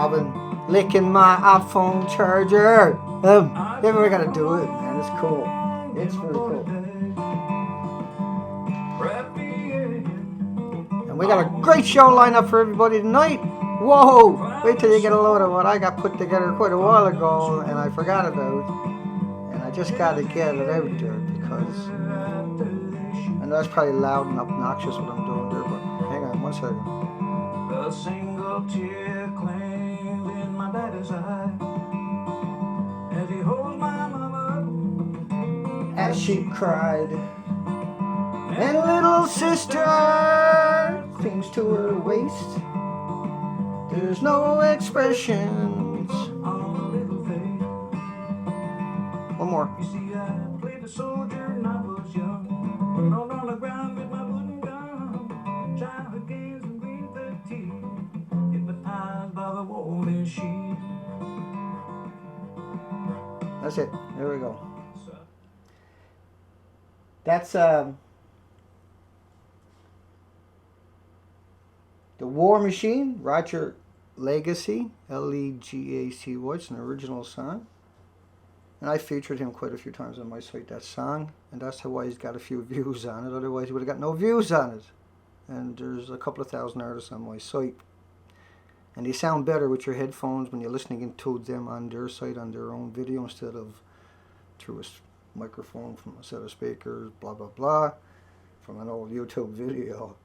Robin licking my iPhone charger. Yeah, we gotta do it, man. It's cool. It's really cool. And we got a great show lined up for everybody tonight. Whoa! Wait till you get a load of what I got put together quite a while ago and I forgot about. And I just gotta get it out there because I know that's probably loud and obnoxious what I'm doing there, but hang on one second. A single tear claimed in my daddy's eye as he holds my mama as she cried, and little sister clings to her waist. There's no expressions on her little face. One more. You see, I played a soldier and I was young, rolled on the ground with my wooden gun, childhood games and green 13, hypnotized by the golden sheet. That's it. There we go. That's The War Machine, Roger Legacy, Legacy. It's an original song. And I featured him quite a few times on my site, that song. And that's why he's got a few views on it. Otherwise he would have got no views on it. And there's a couple of thousand artists on my site. And they sound better with your headphones when you're listening to them on their site, on their own video, instead of through a microphone from a set of speakers, blah, blah, blah, from an old YouTube video.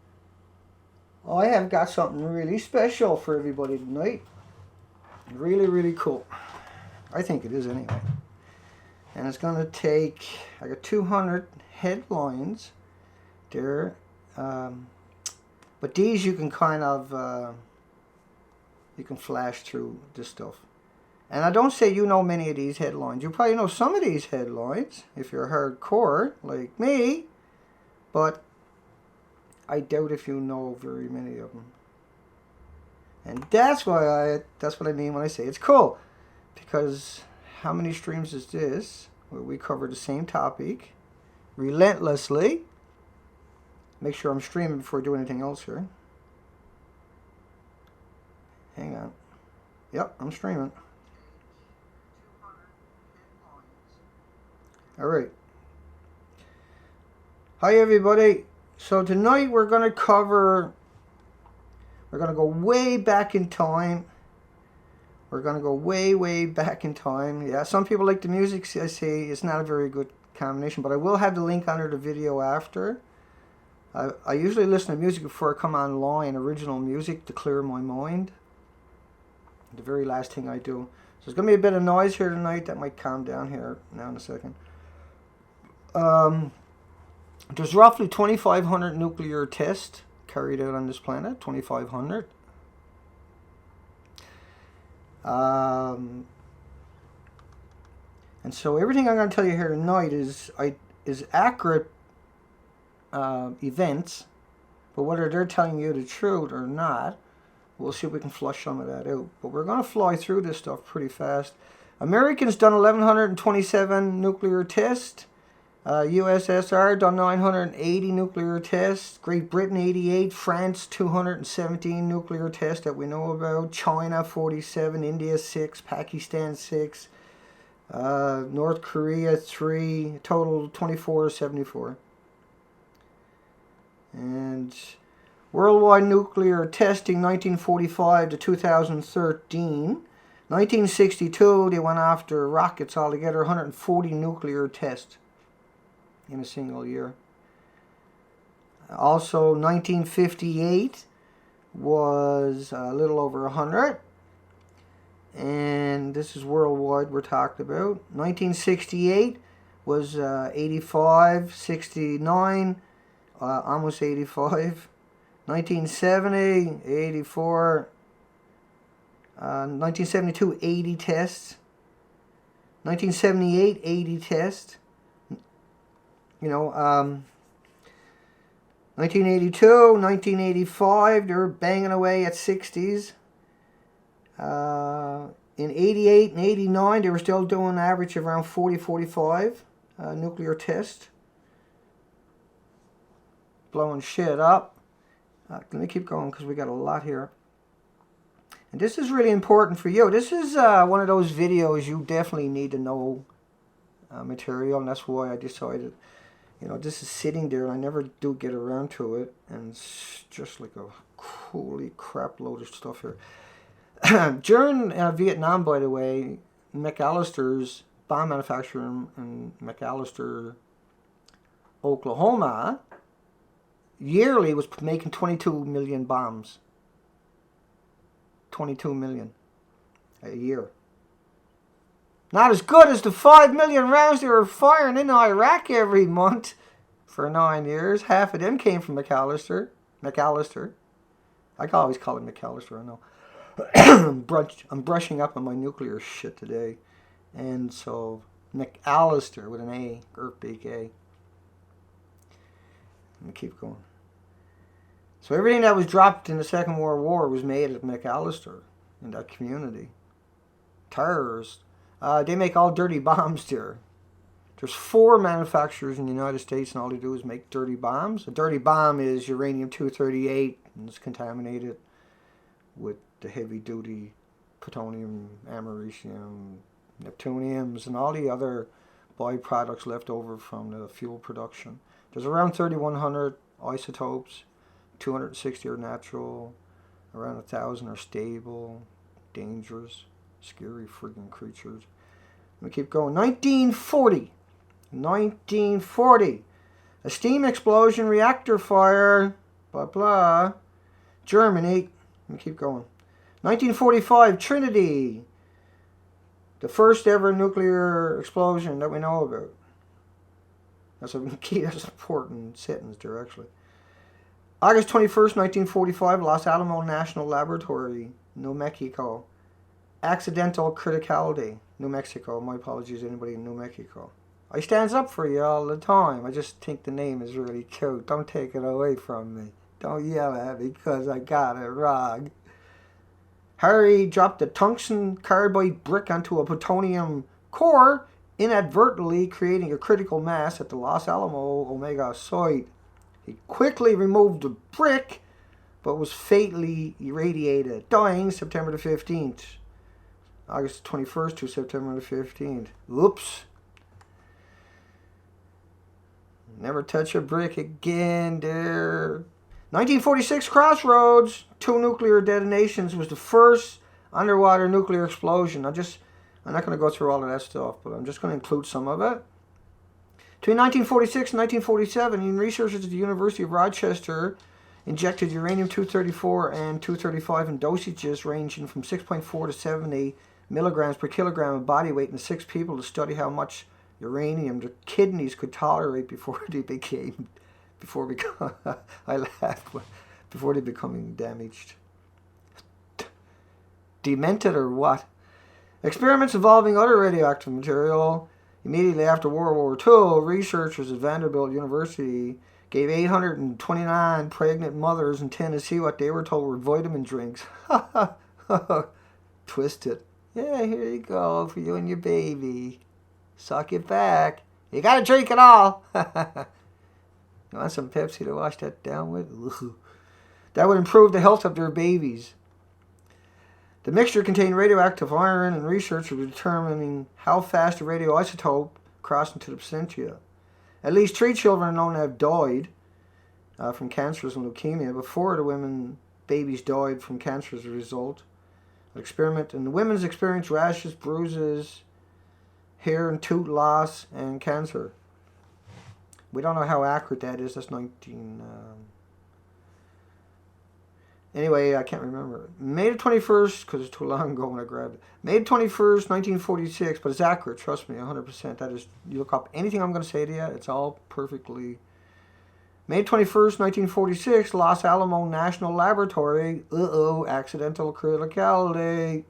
Oh, I have got something really special for everybody tonight. Really, really cool. I think it is anyway. And it's going to take, I got 200 headlines there. But these you can kind of, you can flash through this stuff. And I don't say you know many of these headlines. You probably know some of these headlines if you're hardcore like me. But I doubt if you know very many of them. And that's what I mean when I say it's cool. Because how many streams is this where we cover the same topic relentlessly? Make sure I'm streaming before I do anything else here. Hang on. Yep, I'm streaming. Alright. Hi everybody. So tonight we're going to go way back in time. We're going to go way, way back in time. Yeah, some people like the music. I say it's not a very good combination, but I will have the link under the video after. I usually listen to music before I come online, original music, to clear my mind. The very last thing I do. So there's going to be a bit of noise here tonight. That might calm down here now in a second. There's roughly 2,500 nuclear tests carried out on this planet. 2,500. And so everything I'm going to tell you here tonight is accurate events, but whether they're telling you the truth or not, we'll see if we can flush some of that out. But we're going to fly through this stuff pretty fast. Americans done 1,127 nuclear tests. USSR done 980 nuclear tests. Great Britain 88. France 217 nuclear tests that we know about. China 47. India 6. Pakistan 6. North Korea 3. Total 2474. And worldwide nuclear testing 1945 to 2013. 1962 they went after rockets altogether. 140 nuclear tests in a single year. Also 1958 was a little over 100. And this is worldwide we're talking about. 1968 was 85, 69, almost 85. 1970, 84. 1972, 80 tests. 1978, 80 tests. 1982, 1985, they were banging away at 60s. In 88 and 89, they were still doing an average of around 40, 45 nuclear tests. Blowing shit up. Let me keep going because we got a lot here. And this is really important for you. This is one of those videos you definitely need to know material, and that's why I decided, you know, this is sitting there and I never do get around to it, and it's just like a holy crap load of stuff here. During Vietnam, by the way, McAllister's bomb manufacturer in McAllister, Oklahoma, yearly was making 22 million bombs. 22 million a year. Not as good as the 5 million rounds they were firing in Iraq every month for 9 years. Half of them came from McAllister. I can always call it McAllister, I know. I'm brushing up on my nuclear shit today. And so, McAllister with an A, big A. Let me keep going. So everything that was dropped in the Second World War was made at McAllister, in that community. Terrorists. They make all dirty bombs there. There's 4 manufacturers in the United States, and all they do is make dirty bombs. A dirty bomb is uranium-238, and it's contaminated with the heavy-duty plutonium, americium, neptuniums, and all the other byproducts left over from the fuel production. There's around 3,100 isotopes. 260 are natural, around 1,000 are stable, dangerous, scary friggin' creatures. Let me keep going. 1940. A steam explosion, reactor fire, blah blah. Germany. Let me keep going. 1945, Trinity. The first ever nuclear explosion that we know about. That's a key, that's an important sentence there, actually. August 21st, 1945, Los Alamos National Laboratory, New Mexico. Accidental criticality, New Mexico. My apologies to anybody in New Mexico. I stands up for you all the time. I just think the name is really cute. Don't take it away from me. Don't yell at me because I got it wrong. Harry dropped a tungsten carbide brick onto a plutonium core, inadvertently creating a critical mass at the Los Alamos Omega site. He quickly removed the brick, but was fatally irradiated, dying September the 15th. August 21st to September the 15th. Oops. Never touch a brick again, dear. 1946 Crossroads, 2 nuclear detonations, was the first underwater nuclear explosion. I'm not going to go through all of that stuff, but I'm just going to include some of it. Between 1946 and 1947, researchers at the University of Rochester injected uranium-234 and 235 in dosages ranging from 6.4 to 70 milligrams per kilogram of body weight in 6 people to study how much uranium their kidneys could tolerate before they becoming damaged. Demented or what? Experiments involving other radioactive material. Immediately after World War II, researchers at Vanderbilt University gave 829 pregnant mothers in Tennessee what they were told were vitamin drinks. Twisted. Yeah, here you go for you and your baby. Suck it back. You gotta drink it all. You want some Pepsi to wash that down with? That would improve the health of their babies. The mixture contained radioactive iron, and researchers were determining how fast the radioisotope crossed into the placenta. At least 3 children are known to have died from cancers and leukemia. But 4 of the babies died from cancer as a result. Experiment, and the women's experienced rashes, bruises, hair and tooth loss, and cancer. We don't know how accurate that is. That's 19... Anyway, I can't remember. May the 21st, because it's too long ago when I grabbed it. May the 21st, 1946, but it's accurate, trust me, 100%. That is, you look up anything I'm going to say to you, it's all perfectly. May 21st, 1946, Los Alamos National Laboratory. Accidental criticality.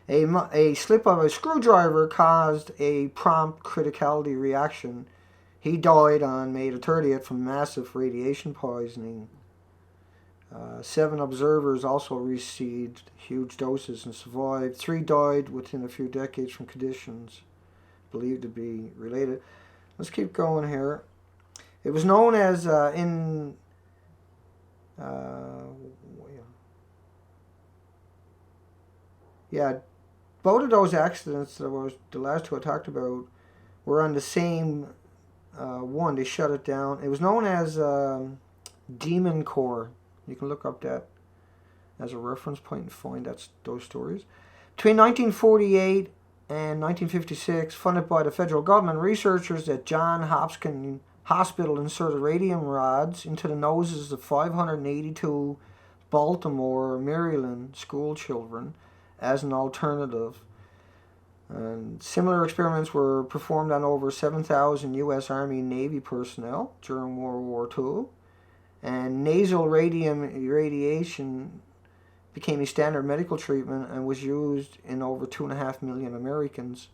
A slip of a screwdriver caused a prompt criticality reaction. He died on May the 30th from massive radiation poisoning. 7 observers also received huge doses and survived. 3 died within a few decades from conditions believed to be related. Let's keep going here. It was known as Yeah, both of those accidents, that was the last two I talked about, were on the same one. They shut it down. It was known as Demon Core. You can look up that as a reference point and find those stories. Between 1948 and 1956, funded by the federal government, researchers at Johns Hopkins Hospital inserted radium rods into the noses of 582 Baltimore, Maryland school children as an alternative. And similar experiments were performed on over 7,000 U.S. Army and Navy personnel during World War II. And nasal radiation became a standard medical treatment and was used in over 2.5 million Americans.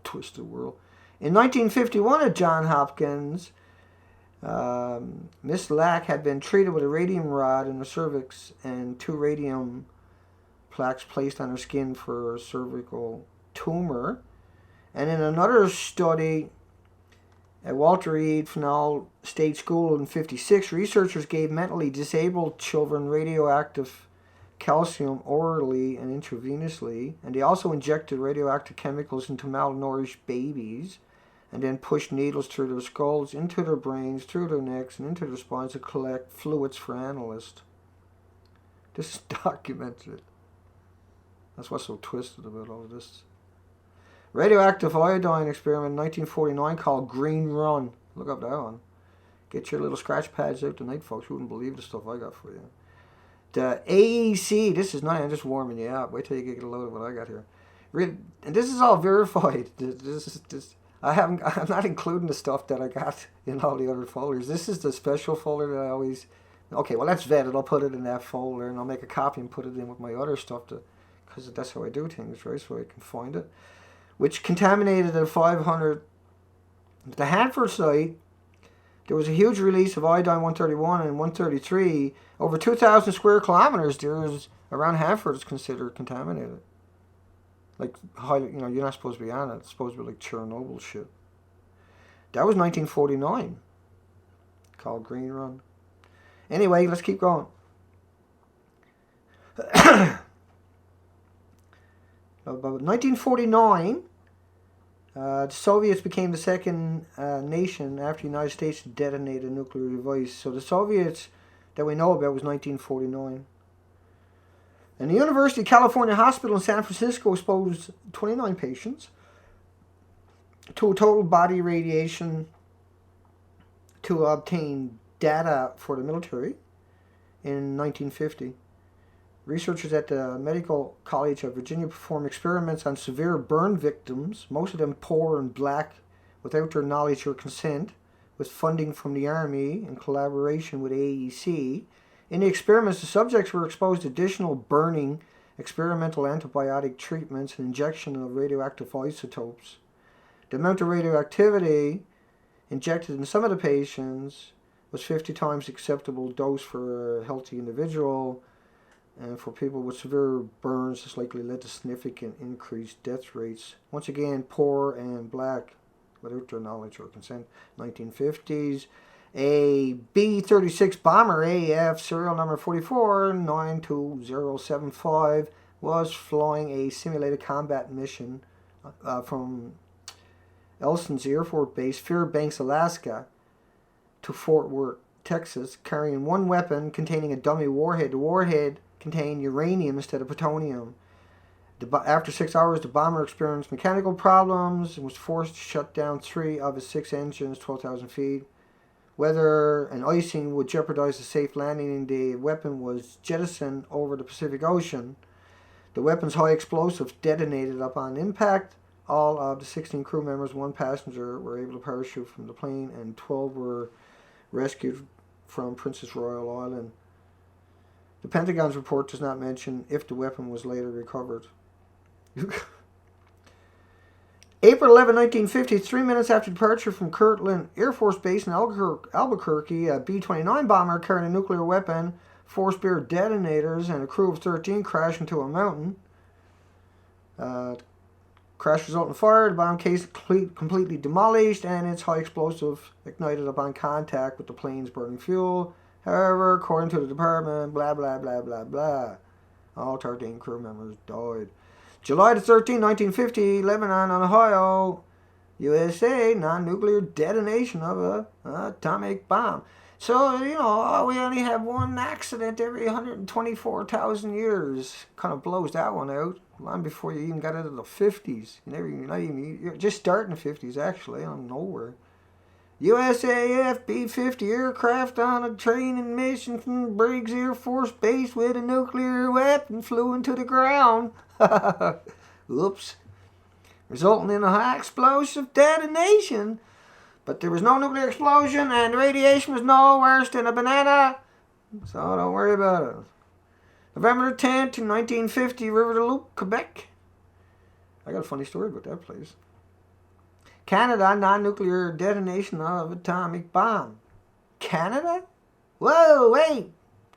Twisted world. In 1951 at Johns Hopkins, Miss Lack had been treated with a radium rod in the cervix and 2 radium plaques placed on her skin for a cervical tumor. And in another study at Walter Reed Fennell State School in 1956, researchers gave mentally disabled children radioactive calcium orally and intravenously, and they also injected radioactive chemicals into malnourished babies, and then pushed needles through their skulls, into their brains, through their necks, and into their spines to collect fluids for analysts. This is documented. That's what's so twisted about all of this. Radioactive iodine experiment in 1949 called Green Run. Look up that one. Get your little scratch pads out tonight, folks. You wouldn't believe the stuff I got for you. The AEC, this is not, I'm just warming you up. Wait till you get a load of what I got here. And this is all verified. I'm not including the stuff that I got in all the other folders. This is the special folder that I always... Okay, well, that's vetted. I'll put it in that folder, and I'll make a copy and put it in with my other stuff, because that's how I do things, right? So I can find it. Which contaminated the 500... The Hanford site, there was a huge release of iodine-131 and 133. Over 2,000 square kilometers around Hanford is considered contaminated. Like, you're not supposed to be on it. It's supposed to be like Chernobyl shit. That was 1949. Called Green Run. Anyway, let's keep going. About 1949, the Soviets became the second nation after the United States to detonate a nuclear device. So the Soviets that we know about was 1949. And the University of California Hospital in San Francisco exposed 29 patients to a total body radiation to obtain data for the military in 1950. Researchers at the Medical College of Virginia performed experiments on severe burn victims, most of them poor and black, without their knowledge or consent, with funding from the Army in collaboration with AEC. In the experiments, the subjects were exposed to additional burning, experimental antibiotic treatments, and injection of radioactive isotopes. The amount of radioactivity injected in some of the patients was 50 times the acceptable dose for a healthy individual, and for people with severe burns, this likely led to significant increased death rates. Once again, poor and black, without their knowledge or consent. 1950s. A B-36 bomber AF serial number 4492075 was flying a simulated combat mission from Elson's Air Force Base, Fairbanks, Alaska, to Fort Worth, Texas, carrying one weapon containing a dummy warhead. The warhead contained uranium instead of plutonium. After 6 hours, the bomber experienced mechanical problems and was forced to shut down 3 of his 6 engines, 12,000 feet. Weather and icing would jeopardize the safe landing, and the weapon was jettisoned over the Pacific Ocean. The weapon's high explosives detonated upon impact. All of the 16 crew members, 1 passenger, were able to parachute from the plane, and 12 were rescued from Princess Royal Island. The Pentagon's report does not mention if the weapon was later recovered. April 11, 1950, 3 minutes after departure from Kirtland Air Force Base in Albuquerque, a B-29 bomber carrying a nuclear weapon, 4 spare detonators, and a crew of 13 crashed into a mountain. Crash resulted in fire. The bomb case completely demolished, and its high explosive ignited upon contact with the plane's burning fuel. However, according to the department, blah, blah, blah, blah, blah. All 13 crew members died. July the 13th, 1950, Lebanon, Ohio, USA, non-nuclear detonation of a atomic bomb. So, we only have one accident every 124,000 years. Kind of blows that one out. Long before you even got into the 50s. You're just starting the 50s, actually, out of nowhere. USAF B-50 aircraft on a training mission from Briggs Air Force Base with a nuclear weapon flew into the ground. Oops. Resulting in a high explosive detonation. But there was no nuclear explosion and the radiation was no worse than a banana. So don't worry about it. November 10th, 1950, River de Loup, Quebec. I got a funny story about that place. Canada, non-nuclear detonation of atomic bomb. Canada? Whoa, wait.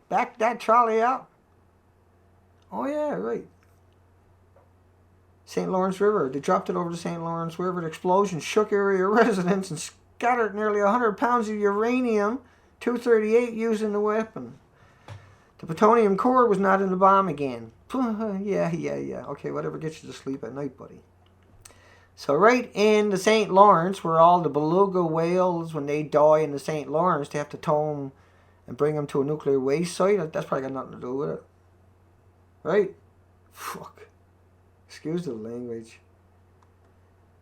Back that trolley up. Oh, yeah, right. St. Lawrence River. They dropped it over the St. Lawrence River. The explosion shook area residents and scattered nearly 100 pounds of uranium-238 used in the weapon. The plutonium core was not in the bomb again. Yeah. Okay, whatever gets you to sleep at night, buddy. So right in the St. Lawrence, where all the beluga whales, when they die in the St. Lawrence, they have to tow them and bring them to a nuclear waste site. That's probably got nothing to do with it. Right? Fuck. Excuse the language.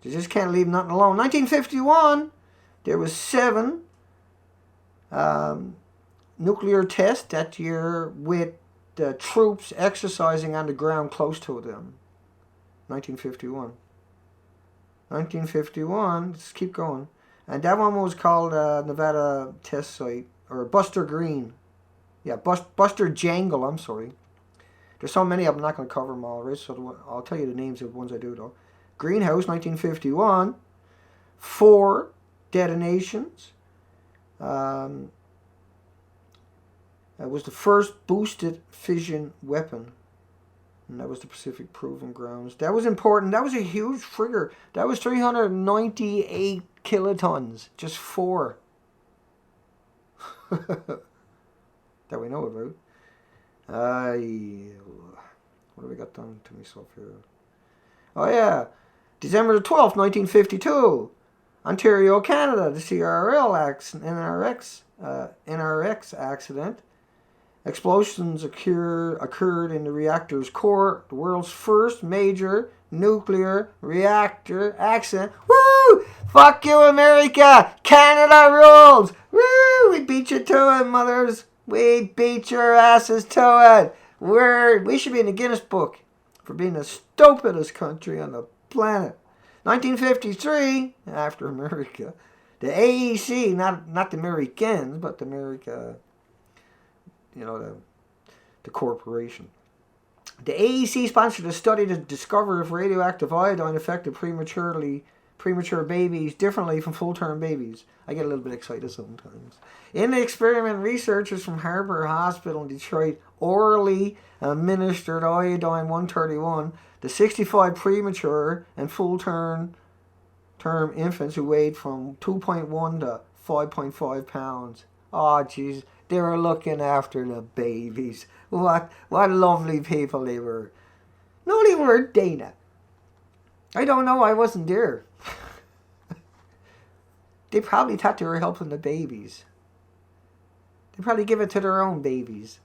You just can't leave nothing alone. 1951, there was 7 nuclear tests that year with the troops exercising on the ground close to them. 1951. 1951, let's keep going. And that one was called Nevada Test Site, or Buster Green. Yeah, Buster Jangle, I'm sorry. There's so many of them, I'm not going to cover them all, right? So I'll tell you the names of the ones I do, though. Greenhouse, 1951. 4 detonations. It was the first boosted fission weapon. And that was the Pacific Proving Grounds. That was important. That was a huge trigger. That was 398 kilotons. Just 4. That we know about. What have we got done to myself here? Oh, yeah. December the 12th, 1952. Ontario, Canada. The NRX accident. Explosions occurred in the reactor's core. The world's first major nuclear reactor accident. Woo! Fuck you, America! Canada rules! Woo! We beat you to it, mothers. We beat your asses to it. We should be in the Guinness Book for being the stupidest country on the planet. 1953, after America, the AEC, not the Americans, but the America, the corporation. The AEC sponsored a study to discover if radioactive iodine affected premature babies differently from full-term babies. I get a little bit excited sometimes. In the experiment, researchers from Harbor Hospital in Detroit orally administered iodine-131 to 65 premature and full-term infants who weighed from 2.1 to 5.5 pounds. Oh, jeez. They were looking after the babies. What lovely people they were. No, they weren't, Dana. I don't know. I wasn't there. They probably thought they were helping the babies. They probably give it to their own babies.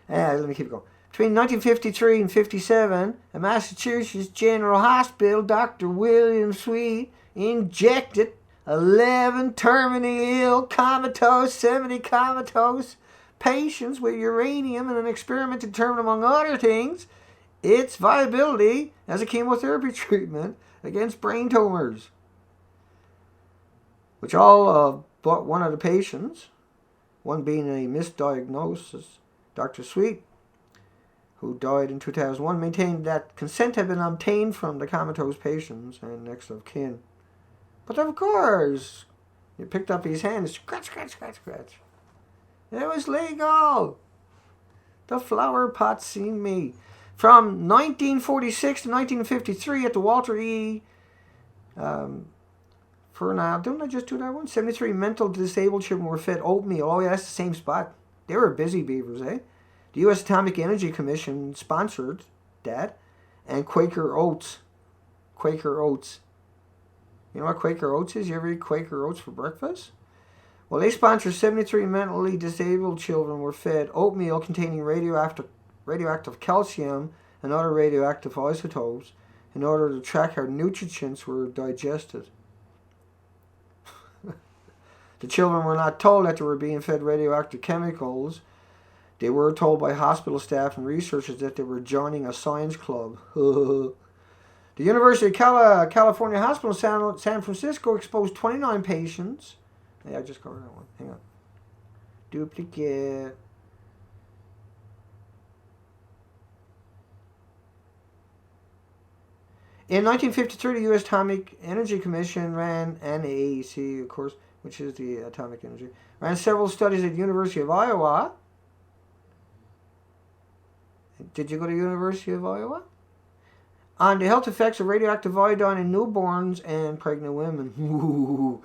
Let me keep going. Between 1953 and 57, at Massachusetts General Hospital, Dr. William Sweet injected 11 terminally ill, comatose, 70 comatose patients with uranium in an experiment to determine, among other things, its viability as a chemotherapy treatment against brain tumors. Which all but one of the patients, one being a misdiagnosis, Dr. Sweet, who died in 2001, maintained that consent had been obtained from the comatose patients and next of kin. But of course, he picked up his hand and scratch. It was legal. The flower pot seen me. From 1946 to 1953 at the Walter E. Fernald, didn't I just do that one? 73 mental disabled children were fed oatmeal. Oh, yeah, that's the same spot. They were busy beavers, eh? The U.S. Atomic Energy Commission sponsored that, and Quaker Oats. Quaker Oats. You know what Quaker Oats is? You ever eat Quaker Oats for breakfast? Well, they sponsored 73 mentally disabled children were fed oatmeal containing radioactive calcium and other radioactive isotopes in order to track how nutrients were digested. The children were not told that they were being fed radioactive chemicals. They were told by hospital staff and researchers that they were joining a science club. The University of California Hospital in San Francisco exposed 29 patients. Yeah, I just covered that one. Hang on. Duplicate. In 1953, the U.S. Atomic Energy Commission ran, and AEC, of course, which is the atomic energy, ran several studies at the University of Iowa. Did you go to the University of Iowa? On the health effects of radioactive iodine in newborns and pregnant women. Ooh,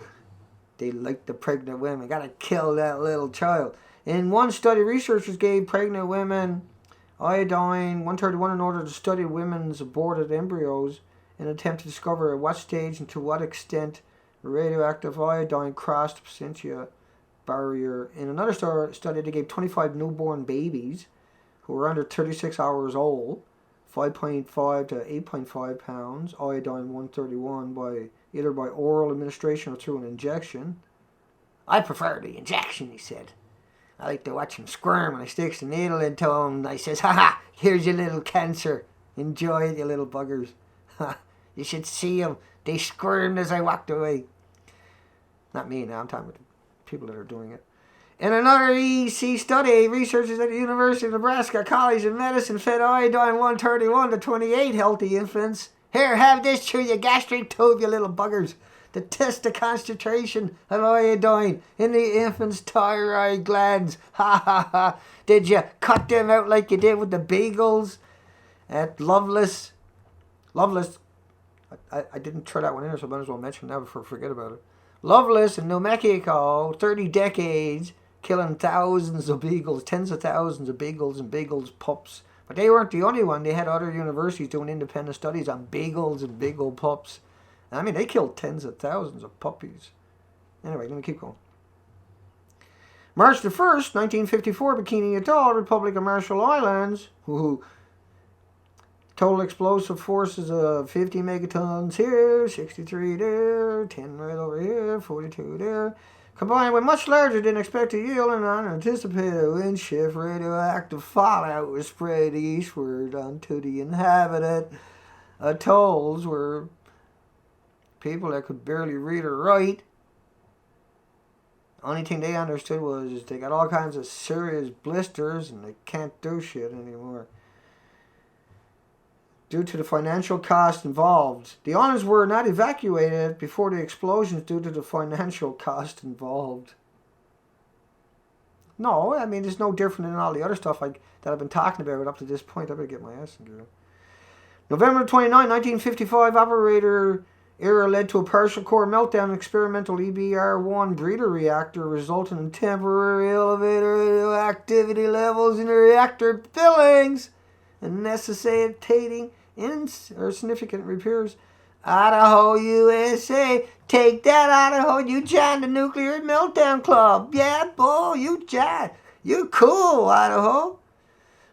they like the pregnant women. Gotta kill that little child. In one study, researchers gave pregnant women iodine 131 in order to study women's aborted embryos in an attempt to discover at what stage and to what extent radioactive iodine crossed the placental barrier. In another study, they gave 25 newborn babies who were under 36 hours old 5.5 to 8.5 pounds iodine 131 either by oral administration or through an injection. I prefer the injection, he said. I like to watch him squirm when I sticks the needle into him and I says, "Ha ha, here's your little cancer. Enjoy it, you little buggers." You should see them. They squirmed as I walked away. Not me now, I'm talking about the people that are doing it. In another EC study, researchers at the University of Nebraska College of Medicine fed iodine 131 to 28 healthy infants. Here, have this through your gastric tube, you little buggers, to test the concentration of iodine in the infant's thyroid glands. Ha ha ha. Did you cut them out like you did with the bagels at Loveless? I didn't throw that one in, so I might as well mention that before I forget about it. Loveless in New Mexico, 30 decades, killing thousands of beagles, tens of thousands of beagles and beagles pups. But they weren't the only one. They had other universities doing independent studies on beagles and beagle pups. I mean, they killed tens of thousands of puppies. Anyway, let me keep going. March the 1st, 1954, Bikini Atoll, Republic of Marshall Islands. Total explosive forces of 50 megatons here, 63 there, 10 right over here, 42 there. Combined with much larger than expected yield and unanticipated wind shift, radioactive fallout was spread eastward onto the inhabited atolls where people that could barely read or write. Only thing they understood was they got all kinds of serious blisters and they can't do shit anymore. Due to the financial cost involved. The islands were not evacuated before the explosions due to the financial cost involved. No, I mean, it's no different than all the other stuff that I've been talking about up to this point. I better get my ass in gear. November 29, 1955, operator error led to a partial core meltdown in experimental EBR-1 breeder reactor, resulting in temporary elevated radioactivity levels in the reactor fillings and necessitating significant repairs. Idaho, USA. Take that, Idaho. You joined the nuclear meltdown club. Yeah, boy, you joined. You cool, Idaho.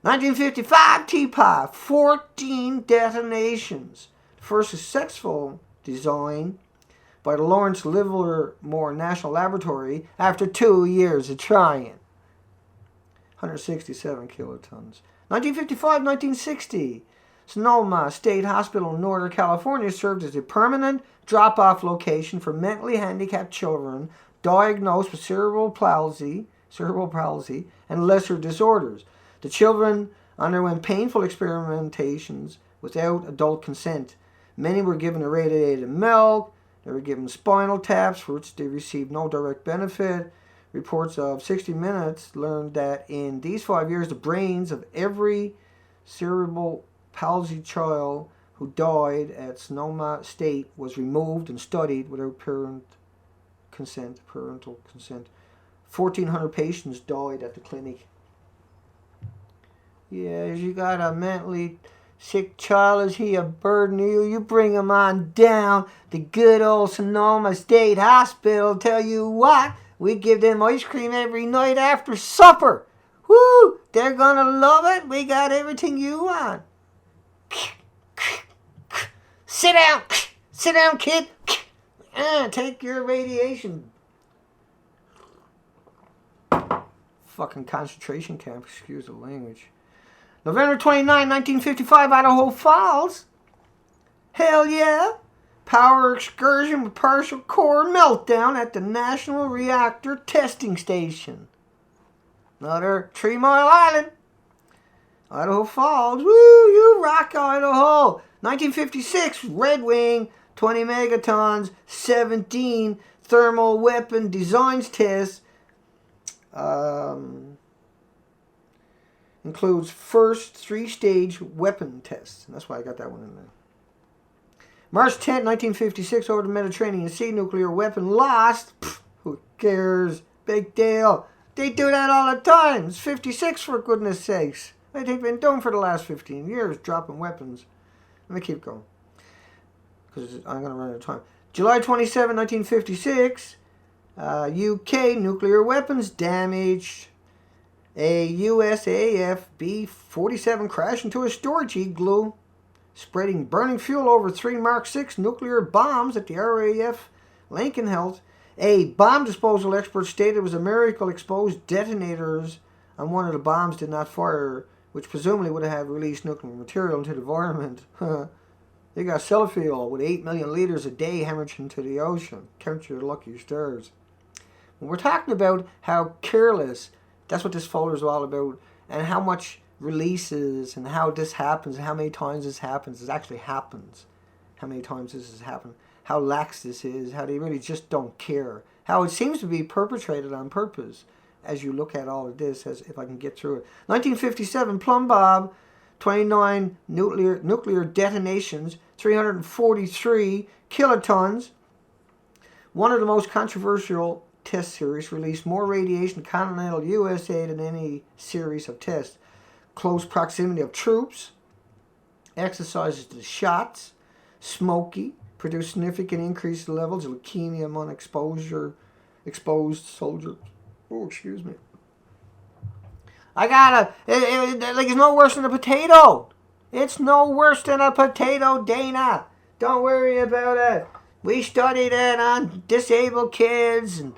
1955, Teapot. 14 detonations. The first successful design by the Lawrence Livermore National Laboratory after 2 years of trying. 167 kilotons. 1955-1960, Sonoma State Hospital in Northern California served as a permanent drop-off location for mentally handicapped children diagnosed with cerebral palsy, and lesser disorders. The children underwent painful experimentations without adult consent. Many were given irradiated milk. They were given spinal taps for which they received no direct benefit. Reports of 60 Minutes learned that in these 5 years, the brains of every cerebral palsy child who died at Sonoma State was removed and studied without parental consent. 1,400 patients died at the clinic. Yeah, you got a mentally sick child. Is he a burden to you? You bring him on down to good old Sonoma State Hospital. Tell you what, we give them ice cream every night after supper. Woo! They're gonna love it. We got everything you want. Sit down. Sit down, kid. Take your radiation. Fucking concentration camp. Excuse the language. November 29, 1955, Idaho Falls. Hell yeah. Power excursion with partial core meltdown at the National Reactor Testing Station. Another 3 Mile Island. Idaho Falls. Woo, you rock, Idaho. 1956, Red Wing, 20 megatons, 17 thermal weapon designs tests. Includes first 3-stage weapon tests. And that's why I got that one in there. March 10, 1956, over the Mediterranean Sea, nuclear weapon lost. Pfft, who cares? Big deal. They do that all the time. It's 56 for goodness sakes. What do you think they've been doing for the last 15 years? Dropping weapons. Let me keep going, because I'm going to run out of time. July 27, 1956, UK nuclear weapons damaged. A USAF B-47 crashed into a storage igloo, spreading burning fuel over 3 Mark 6 nuclear bombs at the RAF Lincoln Health. A bomb disposal expert stated it was a miracle exposed detonators on one of the bombs did not fire, which presumably would have released nuclear material into the environment. They got Sellafield with 8 million liters a day hemorrhaging into the ocean. Count your lucky stars. When we're talking about how careless, that's what this folder is all about, and how much releases and how this happens and how many times this happens. It actually happens. How many times this has happened. How lax this is. How they really just don't care. How it seems to be perpetrated on purpose. As you look at all of this, as if I can get through it. 1957, Plum Bob, 29 nuclear detonations, 343 kilotons. One of the most controversial test series released more radiation in continental USA than any series of tests. Close proximity of troops, exercises to shots, smoky, produced significant increased levels of leukemia among exposed soldiers. Oh, excuse me. It's no worse than a potato. It's no worse than a potato, Dana. Don't worry about it. We studied it on disabled kids and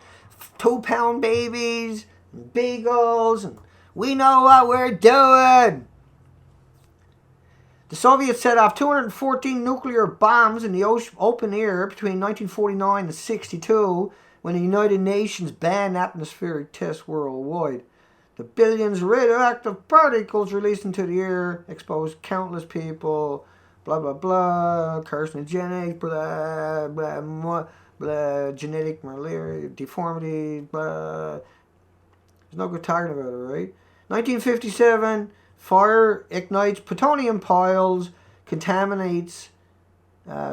2-pound babies and beagles, and we know what we're doing. The Soviets set off 214 nuclear bombs in the open air between 1949 and 62, when the United Nations banned atmospheric tests worldwide. The billions of radioactive particles released into the air exposed countless people, blah, blah, blah, carcinogenic, blah, blah, blah, blah, genetic malaria, deformity, blah. There's no good talking about it, right? 1957, fire ignites plutonium piles, contaminates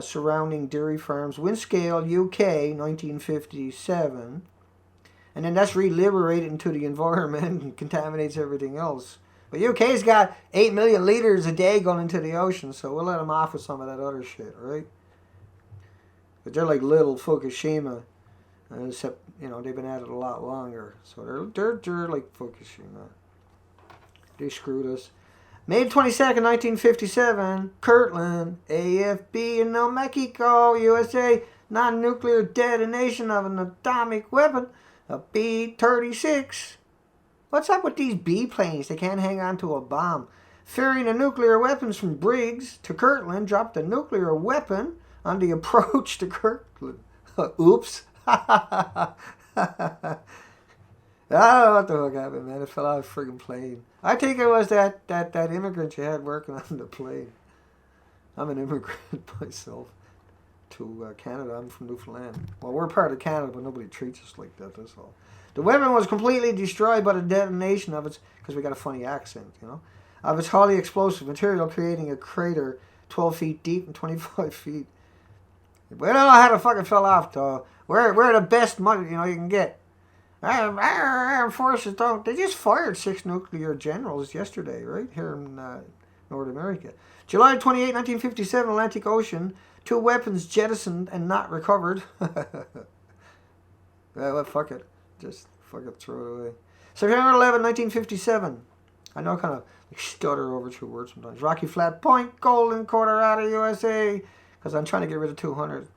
surrounding dairy farms. Windscale, UK, 1957. And then that's reliberated into the environment and contaminates everything else. But UK's got 8 million liters a day going into the ocean, so we'll let them off with some of that other shit, right? But they're like little Fukushima, except, they've been at it a lot longer. So they're like Fukushima. They screwed us. May 22nd, 1957, Kirtland, AFB in New Mexico, USA, non-nuclear detonation of an atomic weapon, a B-36. What's up with these B planes? They can't hang on to a bomb. Fearing the nuclear weapons from Briggs to Kirtland, dropped a nuclear weapon on the approach to Kirtland. Oops. I don't know what the fuck happened, man. It fell out of a friggin' plane. I think it was that immigrant you had working on the plane. I'm an immigrant myself to Canada. I'm from Newfoundland. Well, we're part of Canada, but nobody treats us like that, that's all. The weapon was completely destroyed by the detonation of its, because we got a funny accent, of its highly explosive material, creating a crater 12 feet deep and 25 feet. We don't know how the fuck it fell off, though. We're the best money, you can get. Armed forces don't. They just fired 6 nuclear generals yesterday, right here in North America. July 28, 1957, Atlantic Ocean. 2 weapons jettisoned and not recovered. Well, fuck it. Just fuck it, throw it away. September 11, 1957. I know I kind of stutter over 2 words sometimes. Rocky Flat Point, Golden, Colorado, USA. Because I'm trying to get rid of 200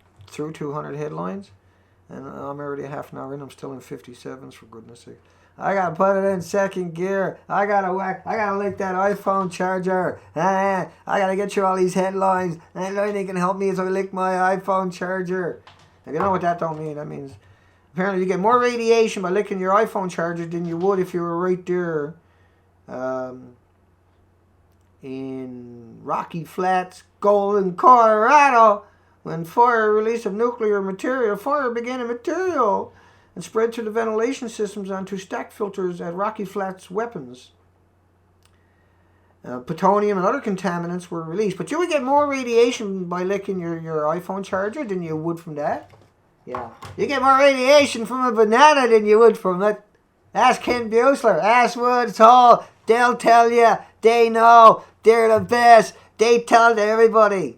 headlines. And I'm already a half an hour in. I'm still in 57s, for goodness sake. I gotta put it in second gear. I gotta lick that iPhone charger. I gotta get you all these headlines. And the only thing can help me is I lick my iPhone charger. If you know what that don't mean, that means apparently you get more radiation by licking your iPhone charger than you would if you were right there in Rocky Flats, Golden, Colorado. When fire release of nuclear material, fire began in material and spread through the ventilation systems onto stack filters at Rocky Flats weapons. Plutonium and other contaminants were released. But you would get more radiation by licking your iPhone charger than you would from that. Yeah. You get more radiation from a banana than you would from it. Ask Ken Buesler. Ask Woods Hall. They'll tell you. They know. They're the best. They tell it to everybody.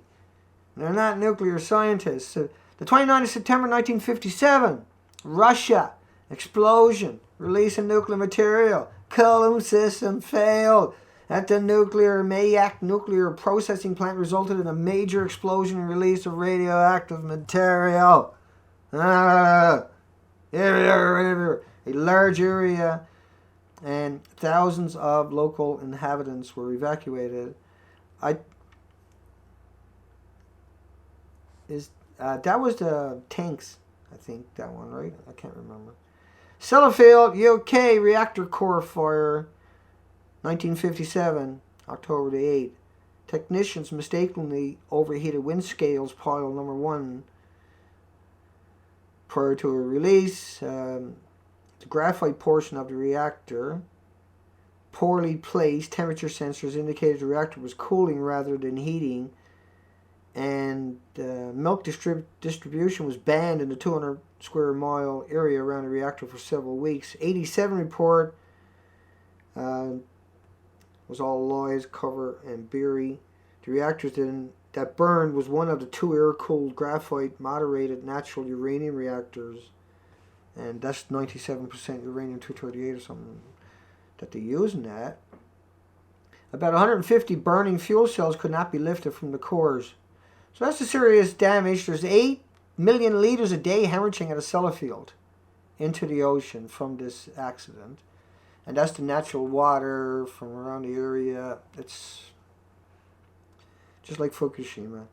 They're not nuclear scientists. So, the 29th of September 1957, Russia, explosion, release of nuclear material, cooling system failed. At the Mayak nuclear processing plant resulted in a major explosion and release of radioactive material. A large area and thousands of local inhabitants were evacuated. That was the tanks, I think, that one, right? I can't remember. Sellafield, UK reactor core fire, 1957, October the 8th. Technicians mistakenly overheated wind scales pile number 1 prior to a release. The graphite portion of the reactor, poorly placed temperature sensors indicated the reactor was cooling rather than heating. And milk distribution was banned in the 200 square mile area around the reactor for several weeks. 87 report was all lies, cover, and bury. The reactors that burned was one of the 2 air-cooled graphite moderated natural uranium reactors, and that's 97% uranium-238 or something that they use in that. About 150 burning fuel cells could not be lifted from the cores. So that's a serious damage. There's 8 million liters a day hemorrhaging at a Sellafield into the ocean from this accident. And that's the natural water from around the area. It's just like Fukushima.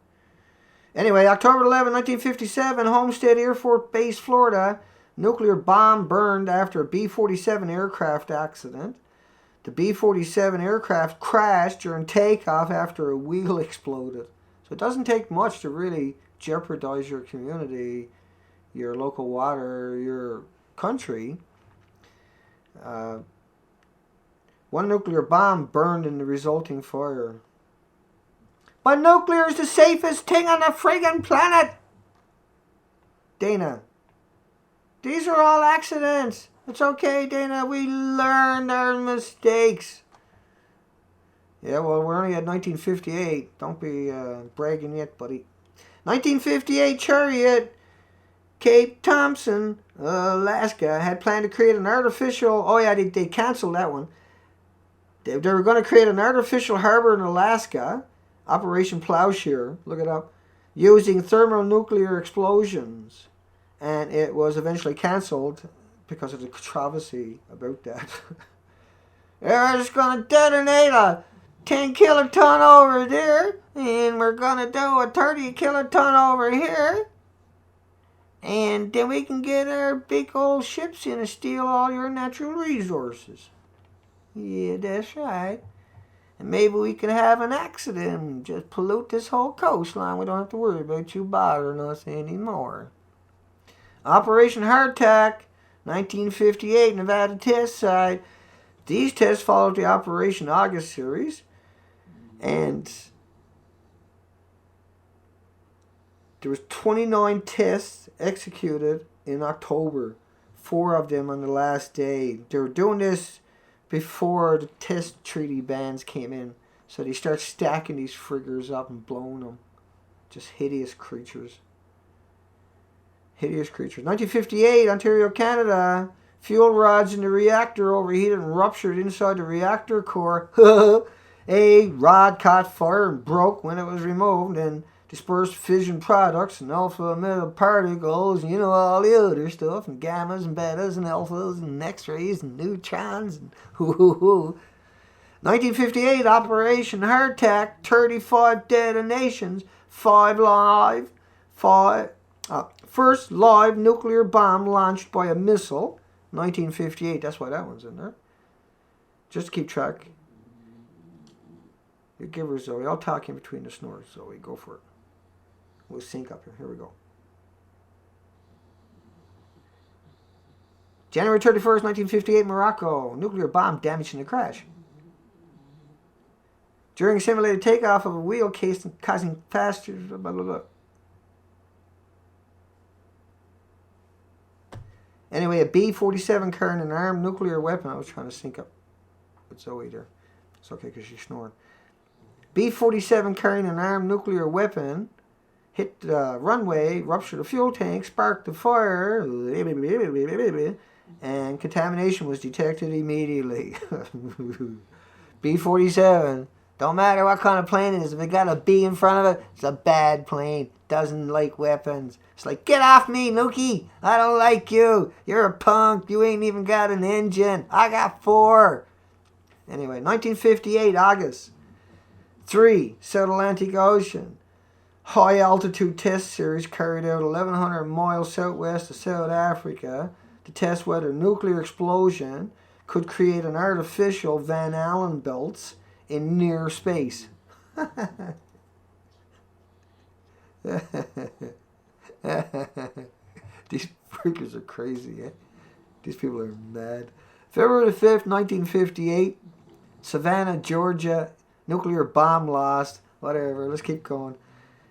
Anyway, October 11, 1957, Homestead Air Force Base, Florida. Nuclear bomb burned after a B-47 aircraft accident. The B-47 aircraft crashed during takeoff after a wheel exploded. So it doesn't take much to really jeopardize your community, your local water, your country. One nuclear bomb burned in the resulting fire. But nuclear is the safest thing on the friggin' planet! Dana. These are all accidents. It's okay, Dana. We learned our mistakes. Yeah, well, we're only at 1958. Don't be bragging yet, buddy. 1958 Chariot, Cape Thompson, Alaska, had planned to create an artificial... Oh, yeah, they canceled that one. They were going to create an artificial harbor in Alaska, Operation Plowshare, look it up, using thermonuclear explosions. And it was eventually canceled because of the controversy about that. They're just going to detonate a 10 kiloton over there, and we're going to do a 30 kiloton over here, and then we can get our big old ships in and steal all your natural resources. Yeah, that's right. And maybe we could have an accident and just pollute this whole coastline. We don't have to worry about you bothering us anymore. Operation Hardtack, 1958, Nevada test site. These tests followed the Operation August series. And there was 29 tests executed in October. 4 of them on the last day. They were doing this before the test treaty bans came in. So they start stacking these friggers up and blowing them. Just hideous creatures. Hideous creatures. 1958, Ontario, Canada. Fuel rods in the reactor overheated and ruptured inside the reactor core. A rod caught fire and broke when it was removed, and dispersed fission products and alpha emitter particles, and all the other stuff, and gammas and betas and alphas and x-rays and neutrons and 1958, Operation Hardtack, 35 detonations, 5 live, 5 first live nuclear bomb launched by a missile. 1958, that's why that one's in there. Just to keep track. You give her, Zoe. I'll talk in between the snores, Zoe. Go for it. We'll sync up here. Here we go. January 31st, 1958, Morocco. Nuclear bomb damaged in the crash. During simulated takeoff of a wheel causing faster... Blah, blah, blah. Anyway, a B-47 carrying an armed nuclear weapon. I was trying to sync up with Zoe there. It's okay because she's snoring. B-47 carrying an armed nuclear weapon hit the runway, ruptured the fuel tank, sparked the fire, and contamination was detected immediately. B-47. Don't matter what kind of plane it is. If it got a B in front of it, it's a bad plane. Doesn't like weapons. It's like, get off me, Nuki. I don't like you. You're a punk. You ain't even got an engine. I got 4. Anyway, 1958, August. 3, South Atlantic Ocean. High altitude test series carried out 1,100 miles southwest of South Africa to test whether nuclear explosion could create an artificial Van Allen belts in near space. These freakers are crazy, eh? These people are mad. February 5th, 1958, Savannah, Georgia, nuclear bomb lost. Whatever, let's keep going.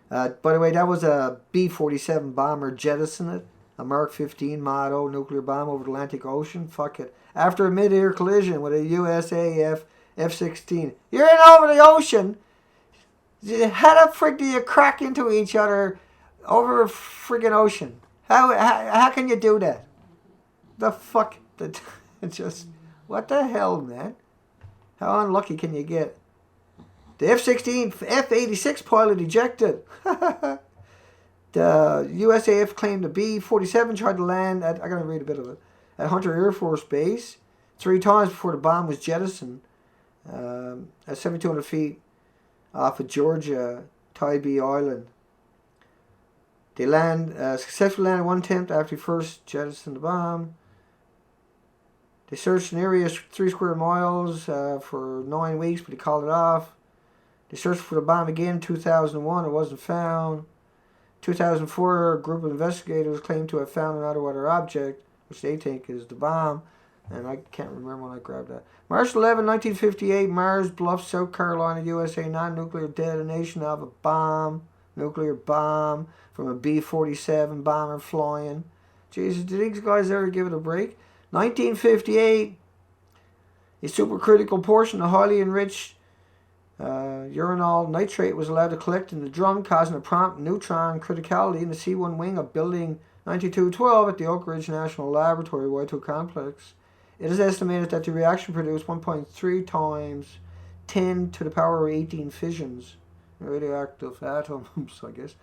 By the way, that was a B-47 bomber jettisoned it. A Mark 15 Motto nuclear bomb over the Atlantic Ocean. Fuck it. After a mid-air collision with a USAF F-16. You're in over the ocean. How the frick do you crack into each other over a friggin' ocean? How can you do that? The fuck? Just, what the hell, man? How unlucky can you get? The F-16, F-86 pilot ejected. The USAF claimed the B-47 tried to land at, I gotta read a bit of it, at Hunter Air Force Base 3 times before the bomb was jettisoned at 7,200 feet off of Georgia, Tybee Island. They successfully landed one attempt after he first jettisoned the bomb. They searched an area 3 square miles for 9 weeks, but he called it off. They searched for the bomb again in 2001. It wasn't found. 2004, a group of investigators claimed to have found an underwater object, which they think is the bomb. And I can't remember when I grabbed that. March 11, 1958, Mars Bluff, South Carolina, USA, non-nuclear detonation of a bomb, nuclear bomb, from a B-47 bomber flying. Jesus, did these guys ever give it a break? 1958, a supercritical portion of highly enriched uranyl nitrate was allowed to collect in the drum, causing a prompt neutron criticality in the C1 wing of Building 9212 at the Oak Ridge National Laboratory Y2 complex. It is estimated that the reaction produced 1.3 times 10 to the power of 18 fissions, radioactive atoms, I guess.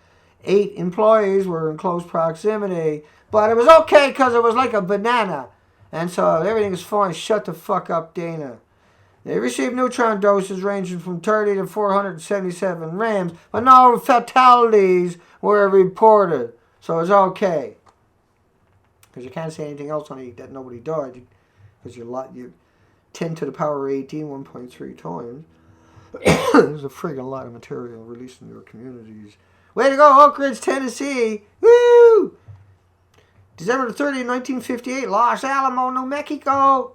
8 employees were in close proximity, but it was okay because it was like a banana. And so everything is fine. Shut the fuck up, Dana. They received neutron doses ranging from 30 to 477 rams, but no fatalities were reported. So it's okay. Because you can't say anything else on it that nobody died. Because you 10 to the power of 18, 1.3 times. There's a friggin' lot of material released in your communities. Way to go, Oak Ridge, Tennessee. Woo! December 30, 1958, Los Alamos, New Mexico.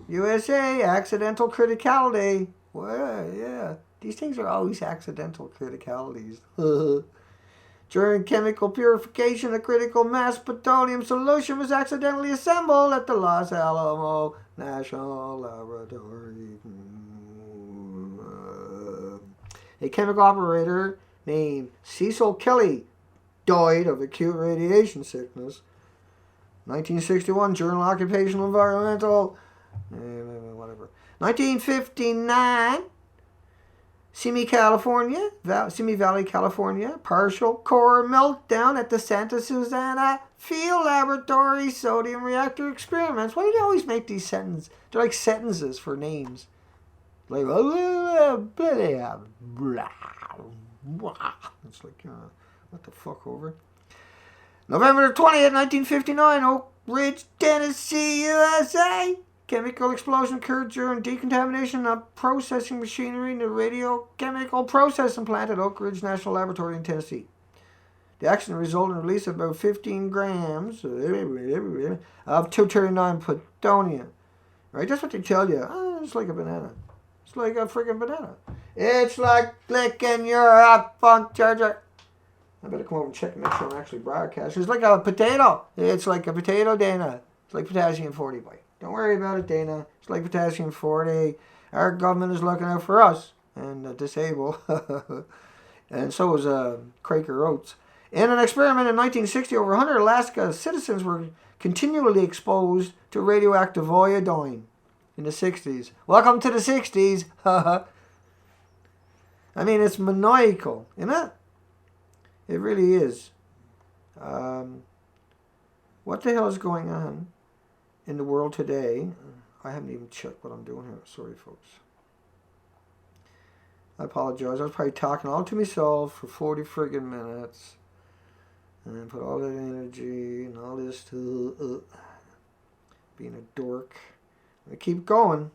USA, accidental criticality. Well, yeah. These things are always accidental criticalities. During chemical purification, a critical mass plutonium solution was accidentally assembled at the Los Alamos National Laboratory. A chemical operator named Cecil Kelly died of acute radiation sickness. 1961, Journal Occupational Environmental, whatever. 1959, Simi Valley, California, partial core meltdown at the Santa Susana Field Laboratory sodium reactor experiments. Why do they always make these sentences? They're like sentences for names. Like, it's like, what the fuck over? November 20th, 1959, Oak Ridge, Tennessee, USA. Chemical explosion occurred during decontamination of processing machinery in the radiochemical processing plant at Oak Ridge National Laboratory in Tennessee. The accident resulted in the release of about 15 grams of 239 plutonium. Right? That's what they tell you. Oh, it's like a banana. It's like a freaking banana. It's like licking your iPhone charger. I better come over and check and make sure I'm actually broadcasting. It's like a potato. It's like a potato, Dana. It's like potassium 40, boy. Don't worry about it, Dana. It's like potassium 40. Our government is looking out for us and disabled. And so was Quaker Oats. In an experiment in 1960, over 100 Alaska citizens were continually exposed to radioactive iodine in the 60s. Welcome to the 60s. I mean, it's maniacal, isn't it? It really is. What the hell is going on in the world today? I haven't even checked what I'm doing here. Sorry, folks. I apologize. I was probably talking all to myself for 40 friggin' minutes. And put all that energy and all this to being a dork. I keep going.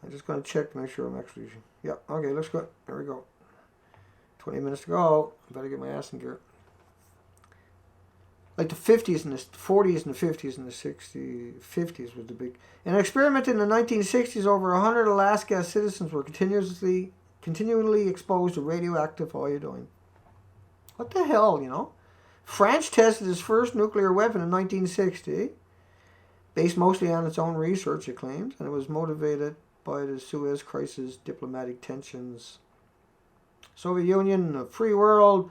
I'm just going to check to make sure I'm actually... Yeah, okay, looks good. There we go. 20 minutes to go. I better get my ass in gear. Like the 50s and the 40s and the 50s and the 60s. 50s was the big... In an experiment in the 1960s, over 100 Alaska citizens were continually exposed to radioactive iodine. What the hell, you know? France tested its first nuclear weapon in 1960, based mostly on its own research, it claims, and it was motivated by the Suez Crisis diplomatic tensions. Soviet Union, the free world,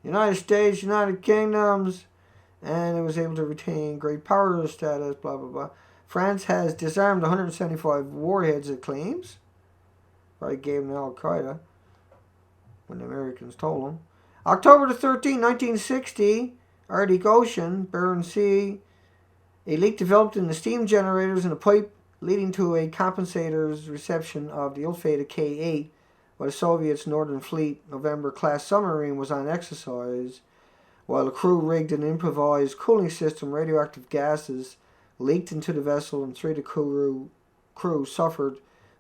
United States, United Kingdoms, and it was able to retain great power status, blah, blah, blah. France has disarmed 175 warheads, it claims. Probably gave them to Al-Qaeda when the Americans told them. October the 13th, 1960, Arctic Ocean, Barents Sea, a leak developed in the steam generators in a pipe leading to a compensator's reception of the ill-fated K-8, while the Soviets' Northern Fleet November-class submarine was on exercise. While the crew rigged an improvised cooling system, radioactive gases leaked into the vessel, and 3 of the crew suffered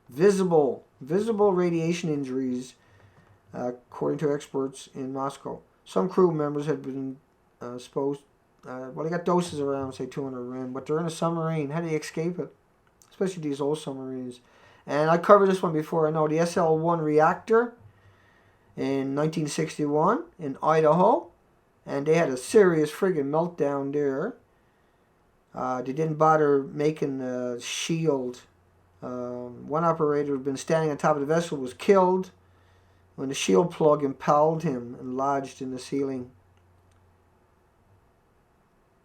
visible radiation injuries, according to experts in Moscow. Some crew members had been exposed. They got doses around, say, 200 Rand, but they're in a submarine. How do they escape it? Especially these old submarines. And I covered this one before. I know the SL-1 reactor in 1961 in Idaho, and they had a serious friggin' meltdown there. They didn't bother making the shield. One operator who had been standing on top of the vessel was killed when the shield plug impaled him and lodged in the ceiling.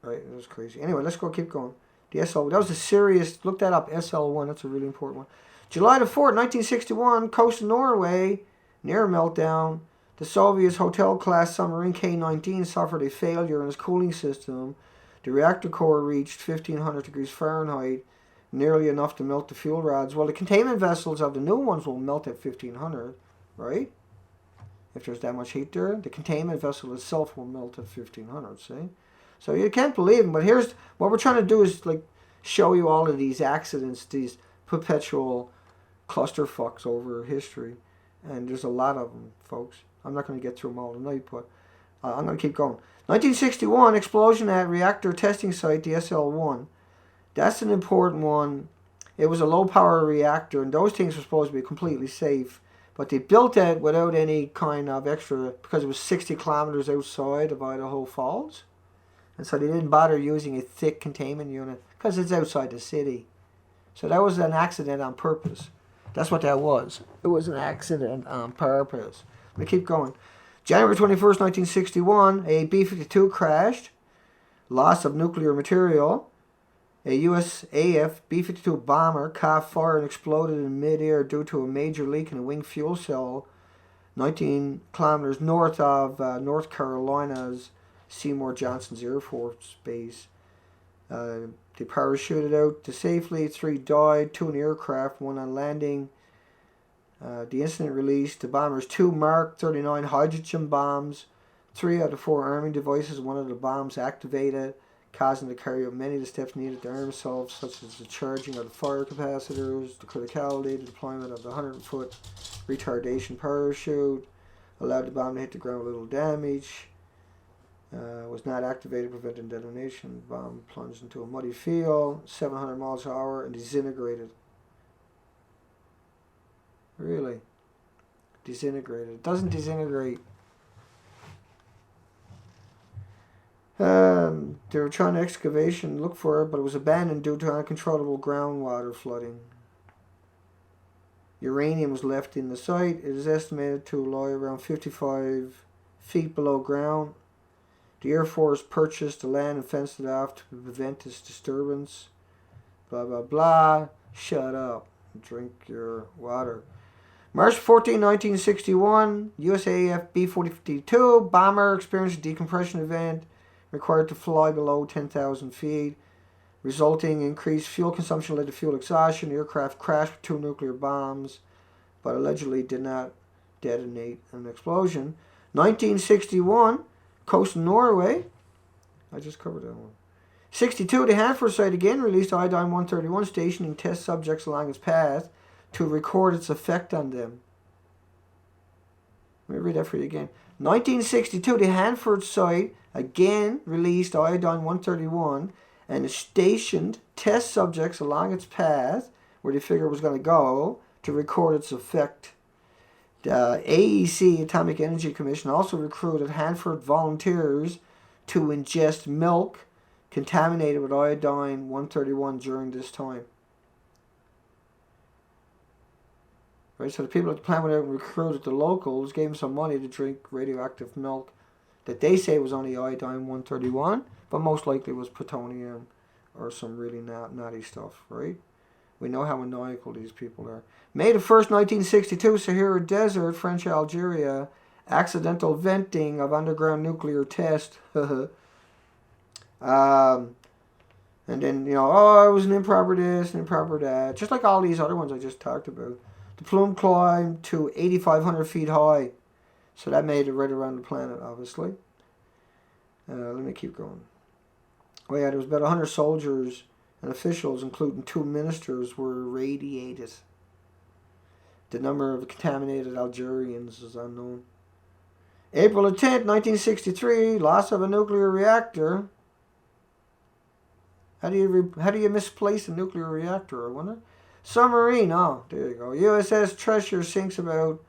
Right, that was crazy. Anyway, let's keep going. The SL, that was a serious, look that up, SL-1, that's a really important one. July the 4th, 1961, coast of Norway, near meltdown. The Soviet's Hotel-class submarine K-19 suffered a failure in its cooling system. The reactor core reached 1500 degrees Fahrenheit, nearly enough to melt the fuel rods. Well, the containment vessels of the new ones will melt at 1500, right? If there's that much heat there, the containment vessel itself will melt at 1500, see? So you can't believe them, but here's what we're trying to do is like show you all of these accidents, these perpetual clusterfucks over history, and there's a lot of them, folks. I'm not going to get through them all tonight, but I'm going to keep going. 1961, explosion at reactor testing site, the SL-1. That's an important one. It was a low-power reactor, and those things were supposed to be completely safe, But they built it without any kind of extra, because it was 60 kilometers outside of Idaho Falls. And so they didn't bother using a thick containment unit because it's outside the city. So that was an accident on purpose. That's what that was. It was an accident on purpose. We keep going. January 21st, 1961, a B-52 crashed. Loss of nuclear material. A USAF B-52 bomber caught fire and exploded in midair due to a major leak in a wing fuel cell 19 kilometers north of North Carolina's Seymour Johnson's Air Force Base. They parachuted out to safely. 3 died, 2 in the aircraft, 1 on landing. The incident released the bomber's 2 Mark 39 hydrogen bombs. 3 out of 4 arming devices. 1 of the bombs activated, causing the carry out many of the steps needed to arm themselves, such as the charging of the fire capacitors, the criticality, the deployment of the 100-foot retardation parachute, allowed the bomb to hit the ground with little damage. Was not activated, preventing detonation. The bomb plunged into a muddy field, 700 miles an hour, and disintegrated. Really? Disintegrated. It doesn't disintegrate. They were trying to excavation, look for it, but it was abandoned due to uncontrollable groundwater flooding. Uranium was left in the site. It is estimated to lie around 55 feet below ground. The Air Force purchased the land and fenced it off to prevent its disturbance. Blah, blah, blah. Shut up and drink your water. March 14, 1961, USAF B-52 bomber experienced a decompression event, required to fly below 10,000 feet, resulting in increased fuel consumption led to fuel exhaustion. The aircraft crashed with 2 nuclear bombs, but allegedly did not detonate an explosion. 1961, coast of Norway. I just covered that one. 62, the Hanford site again released iodine-131, stationing test subjects along its path to record its effect on them. Let me read that for you again. 1962, the Hanford site again released iodine-131 and it stationed test subjects along its path where they figured it was going to go to record its effect. The AEC, Atomic Energy Commission, also recruited Hanford volunteers to ingest milk contaminated with iodine-131 during this time. Right, so the people at the plant went out and recruited the locals, gave them some money to drink radioactive milk that they say was only iodine-131, but most likely was plutonium or some really naughty stuff, right? We know how maniacal these people are. May the 1st, 1962, Sahara Desert, French Algeria, accidental venting of underground nuclear test. And then, it was an improper this, an improper that. Just like all these other ones I just talked about. The plume climbed to 8,500 feet high. So that made it right around the planet, obviously. Let me keep going. Oh yeah, there was about 100 soldiers and officials, including 2 ministers, were irradiated. The number of contaminated Algerians is unknown. April 10th, 1963, loss of a nuclear reactor. How do you misplace a nuclear reactor, I wonder? Submarine, oh, there you go. USS Treasure sinks about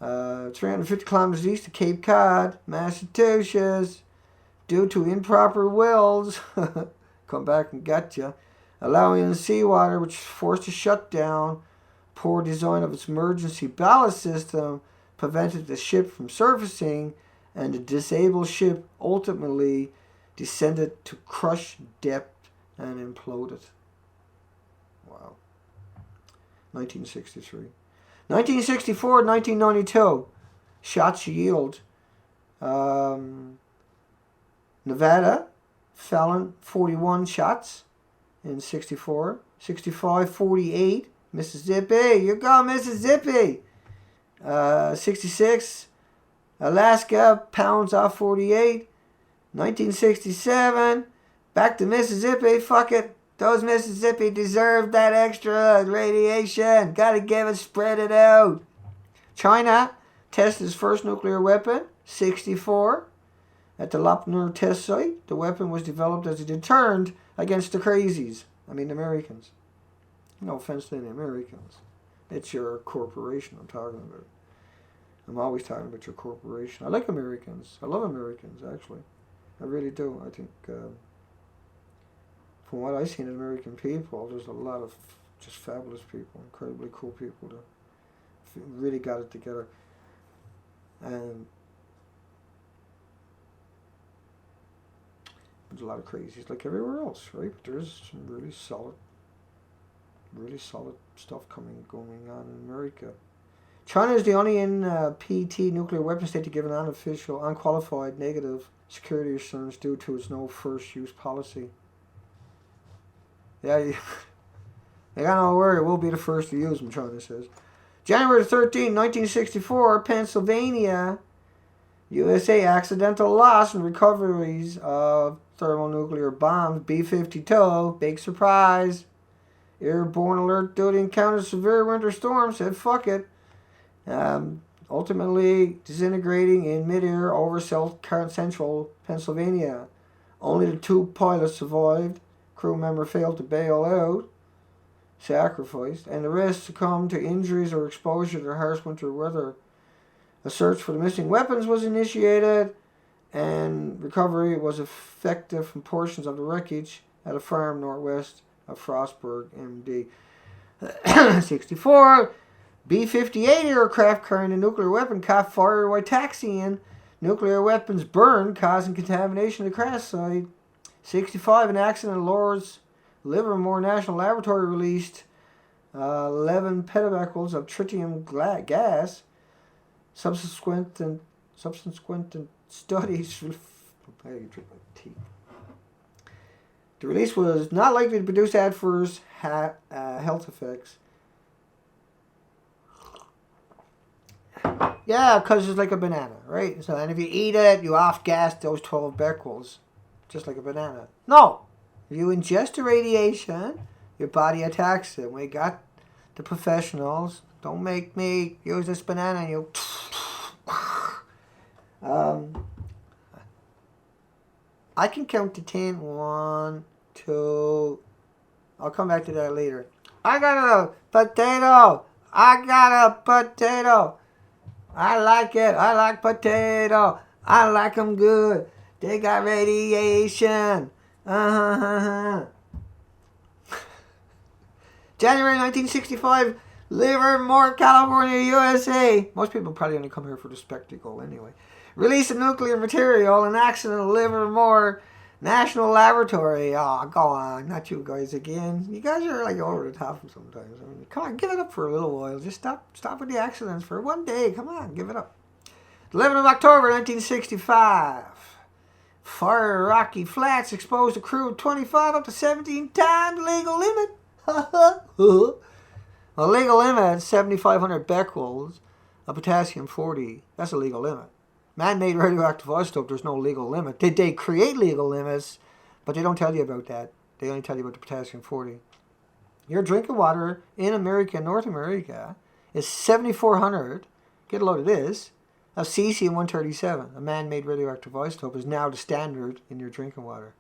350 kilometers east of Cape Cod, Massachusetts, due to improper welds. Come back and get you. Allowing in seawater, which is forced to shut down. Poor design of its emergency ballast system prevented the ship from surfacing, and the disabled ship ultimately descended to crush depth and imploded. Wow. 1963. 1964, 1992. Shots yield. Nevada, felon 41 shots in 64. 65, 48. Mississippi, you go Mississippi. 66, Alaska, pounds off 48. 1967, back to Mississippi, fuck it. Those Mississippi deserve that extra radiation. Gotta give it, spread it out. China tested its first nuclear weapon, 64. At the Lopner test site, the weapon was developed as a deterrent against the crazies. I mean, the Americans. No offense to the Americans. It's your corporation I'm talking about. I'm always talking about your corporation. I like Americans. I love Americans, actually. I really do. I think, from what I've seen in American people, there's a lot of just fabulous people, incredibly cool people that really got it together. And there's a lot of crazies like everywhere else, right? But there's some really solid stuff going on in America. China is the only NPT nuclear weapon state to give an unofficial, unqualified negative security assurance due to its no first use policy. Yeah, they got no worry, we'll be the first to use them, China says. January 13, 1964, Pennsylvania, USA, accidental loss and recoveries of thermonuclear bombs, B-52, big surprise. Airborne alert due to encounter severe winter storm, said fuck it. Ultimately disintegrating in midair over central Pennsylvania. Only the 2 pilots survived. Crew member failed to bail out, sacrificed, and the rest succumbed to injuries or exposure to harsh winter weather. A search for the missing weapons was initiated, and recovery was effective from portions of the wreckage at a farm northwest of Frostburg, MD. 64. B-58 aircraft carrying a nuclear weapon caught fire while taxiing. Nuclear weapons burned, causing contamination of the crash site. 65. An accident at Lord's Livermore National Laboratory released 11 petabecquerels of tritium gas. Subsequent studies. The release was not likely to produce adverse health effects. Yeah, because it's like a banana, right? So, and if you eat it, you off-gas those 12 becquerels, just like a banana. No! If you ingest the radiation, your body attacks it. We got the professionals. Don't make me use this banana and you... I can count to 10. 1, 2... I'll come back to that later. I got a potato! I like it. I like potato. I like them good. They got radiation. January 1965, Livermore, California, USA. Most people probably only come here for the spectacle anyway. Release of nuclear material. An accident at Livermore National Laboratory. Oh, go on. Not you guys again. You guys are like over the top sometimes. I mean, come on, give it up for a little while. Just stop with the accidents for one day. Come on, give it up. 11th of October, 1965. Fire at Rocky Flats exposed a crew of 25 up to 17 times legal limit. The legal limit is 7,500 becquerels of potassium-40. That's a legal limit. Man-made radioactive isotope, there's no legal limit. They create legal limits, but they don't tell you about that. They only tell you about the potassium-40. Your drinking water in America, North America, is 7,400, get a load of this, of cesium-137. A man-made radioactive isotope is now the standard in your drinking water.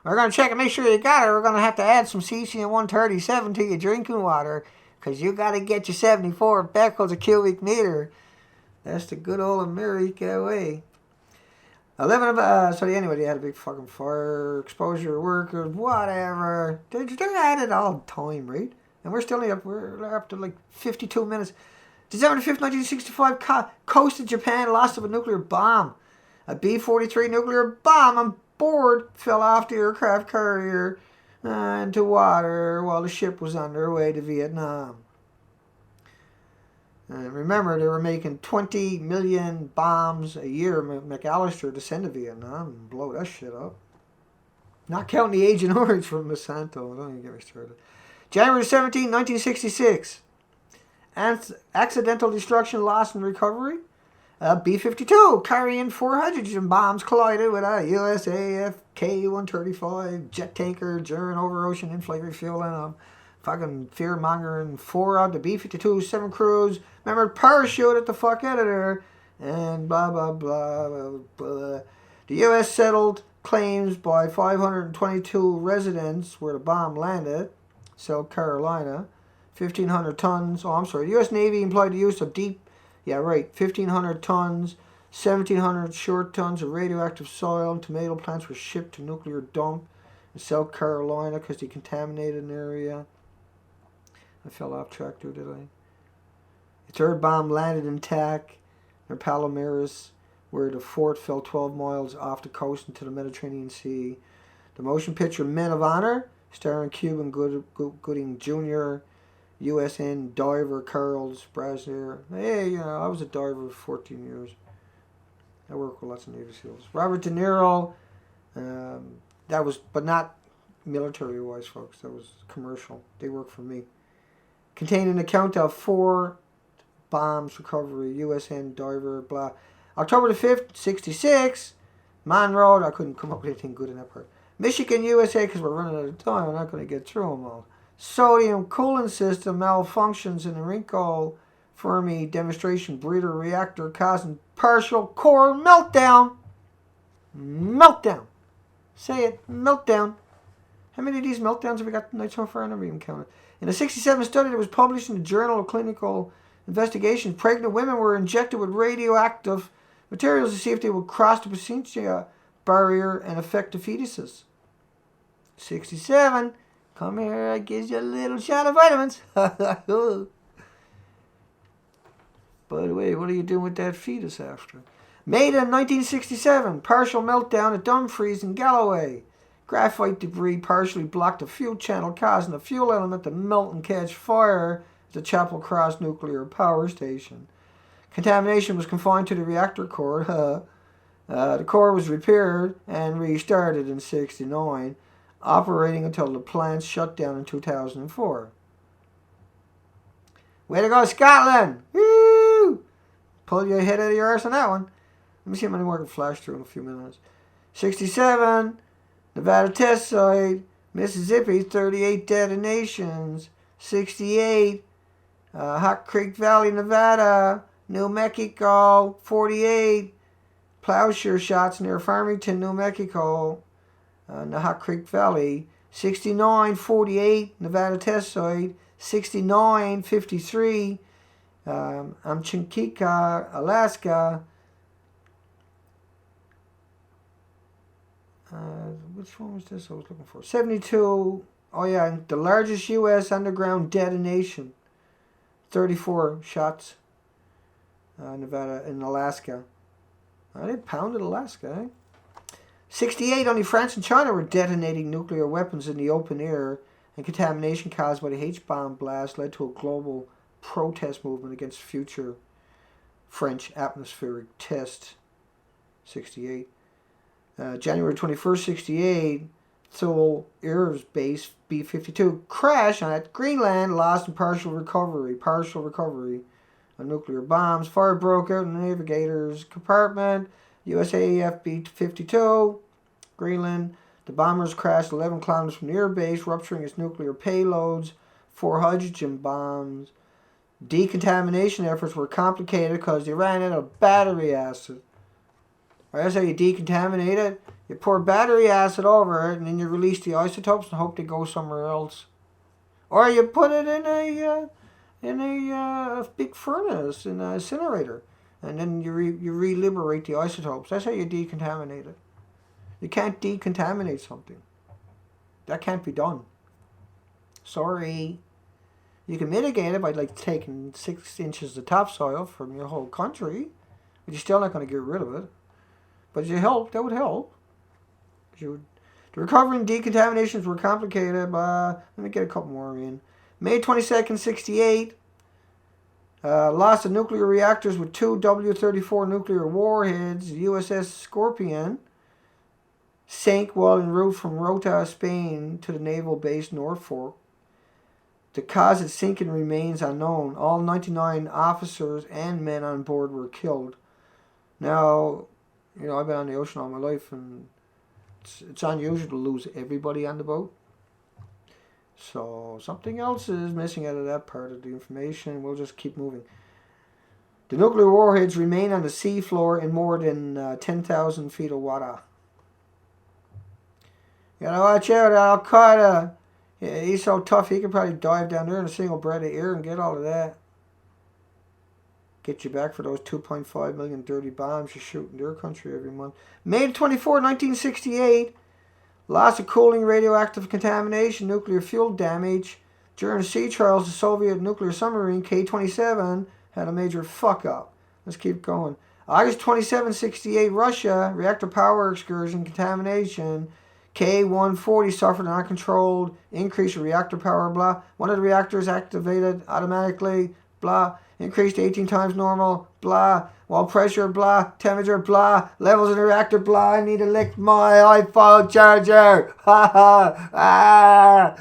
We're going to check and make sure you got it. We're going to have to add some cesium-137 to your drinking water because you got to get your 74 becquerels a cubic meter. That's the good old America way. 11 of so anyway, they had a big fucking fire, exposure workers, whatever. They're at it all the time, right? And we're still we're up to like 52 minutes. December 5th, 1965, coast of Japan lost of a nuclear bomb. A B-43 nuclear bomb on board fell off the aircraft carrier into water while the ship was on their way to Vietnam. Remember, they were making 20 million bombs a year, McAllister, to send to Vietnam and blow that shit up. Not counting the Agent Orange from Monsanto. Don't even get me started. January 17, 1966. Accidental destruction, loss, and recovery. B-52 carrying 4 hydrogen bombs collided with a USAF K-135 jet tanker during over-ocean in-flight refueling. Fucking fear-mongering 4 out of the B-52, 7 crews. Remember, parachute at the fuck out of there. And blah, blah, blah, blah, blah. The U.S. settled claims by 522 residents where the bomb landed, South Carolina, 1,500 tons. Oh, I'm sorry. The U.S. Navy employed the use of 1,500 tons, 1,700 short tons of radioactive soil, and tomato plants were shipped to nuclear dump in South Carolina because they contaminated an area. I fell off track too, did I? The third bomb landed intact near Palomares, where the fourth fell 12 miles off the coast into the Mediterranean Sea. The motion picture Men of Honor, starring Cuban Gooding Jr., USN diver Carlos Brazier. Hey, I was a diver for 14 years. I worked with lots of Navy SEALs. Robert De Niro, that was, but not military-wise, folks. That was commercial. They worked for me. Contained an account of 4 bombs recovery, USN diver, blah. October the 5th, 66, Monroe. I couldn't come up with anything good in that part. Michigan, USA, because we're running out of time. I'm not going to get through them all. Sodium coolant system malfunctions in the Enrico Fermi demonstration breeder reactor causing partial core meltdown. Meltdown. Say it, meltdown. How many of these meltdowns have we got tonight so far? I never even counted. In a 67 study that was published in the Journal of Clinical Investigations, pregnant women were injected with radioactive materials to see if they would cross the placentia barrier and affect the fetuses. 67. Come here, I give you a little shot of vitamins. By the way, what are you doing with that fetus after? Made in 1967, partial meltdown at Dumfries in Galloway. Graphite debris partially blocked the fuel channel, causing the fuel element to melt and catch fire at the Chapel Cross Nuclear Power Station. Contamination was confined to the reactor core. The core was repaired and restarted in 1969. Operating until the plant shut down in 2004. Way to go, Scotland! Woo! Pull your head out of your arse on that one. Let me see how many more I can flash through in a few minutes. 67, Nevada test site, Mississippi, 38 detonations. 68, Hot Creek Valley, Nevada, New Mexico, 48, plowshare shots near Farmington, New Mexico. In the Hot Creek Valley, 69, 48, Nevada test site, 69, 53, Amchinkika, Alaska. Which one was this I was looking for? 72, oh yeah, the largest U.S. underground detonation. 34 shots, Nevada, in Alaska. They pounded Alaska, eh? 68, only France and China were detonating nuclear weapons in the open air, and contamination caused by the H-bomb blast led to a global protest movement against future French atmospheric tests. 68. January 21st, 68, Seoul Air Base B-52 crash on Greenland, lost in partial recovery of nuclear bombs. Fire broke out in the navigator's compartment. USAF B-52, Greenland. The bombers crashed 11 kilometers from the air base, rupturing its nuclear payloads, 4 hydrogen bombs. Decontamination efforts were complicated because they ran out of battery acid. Right, that's how you decontaminate it. You pour battery acid over it, and then you release the isotopes and hope they go somewhere else. Or you put it in a big furnace, in an incinerator. And then you re-liberate the isotopes. That's how you decontaminate it. You can't decontaminate something. That can't be done. Sorry. You can mitigate it by taking 6 inches of topsoil from your whole country, but you're still not going to get rid of it. But that would help. The recovery and decontaminations were complicated. Let me get a couple more in. May 22nd, 68. Loss of nuclear reactors with 2 W-34 nuclear warheads. USS Scorpion sank while en route from Rota, Spain to the naval base Norfolk. The cause of sinking remains unknown. All 99 officers and men on board were killed. Now, I've been on the ocean all my life, and it's unusual to lose everybody on the boat. So something else is missing out of that part of the information. We'll just keep moving. The nuclear warheads remain on the sea floor in more than 10,000 feet of water. You gotta watch out, Al-Qaeda. Yeah, he's so tough he could probably dive down there in a single breath of air and get all of that. Get you back for those 2.5 million dirty bombs you shoot in their country every month. May 24, 1968. Loss of cooling, radioactive contamination, nuclear fuel damage. During sea trials, the Soviet nuclear submarine K-27 had a major fuck up. Let's keep going. August 27, 68, Russia, reactor power excursion, contamination. K-140 suffered an uncontrolled increase in reactor power, blah. One of the reactors activated automatically, blah. Increased 18 times normal, blah. Wall pressure, blah. Temperature, blah. Levels in the reactor, blah. I need to lick my iPhone charger. Ha ha.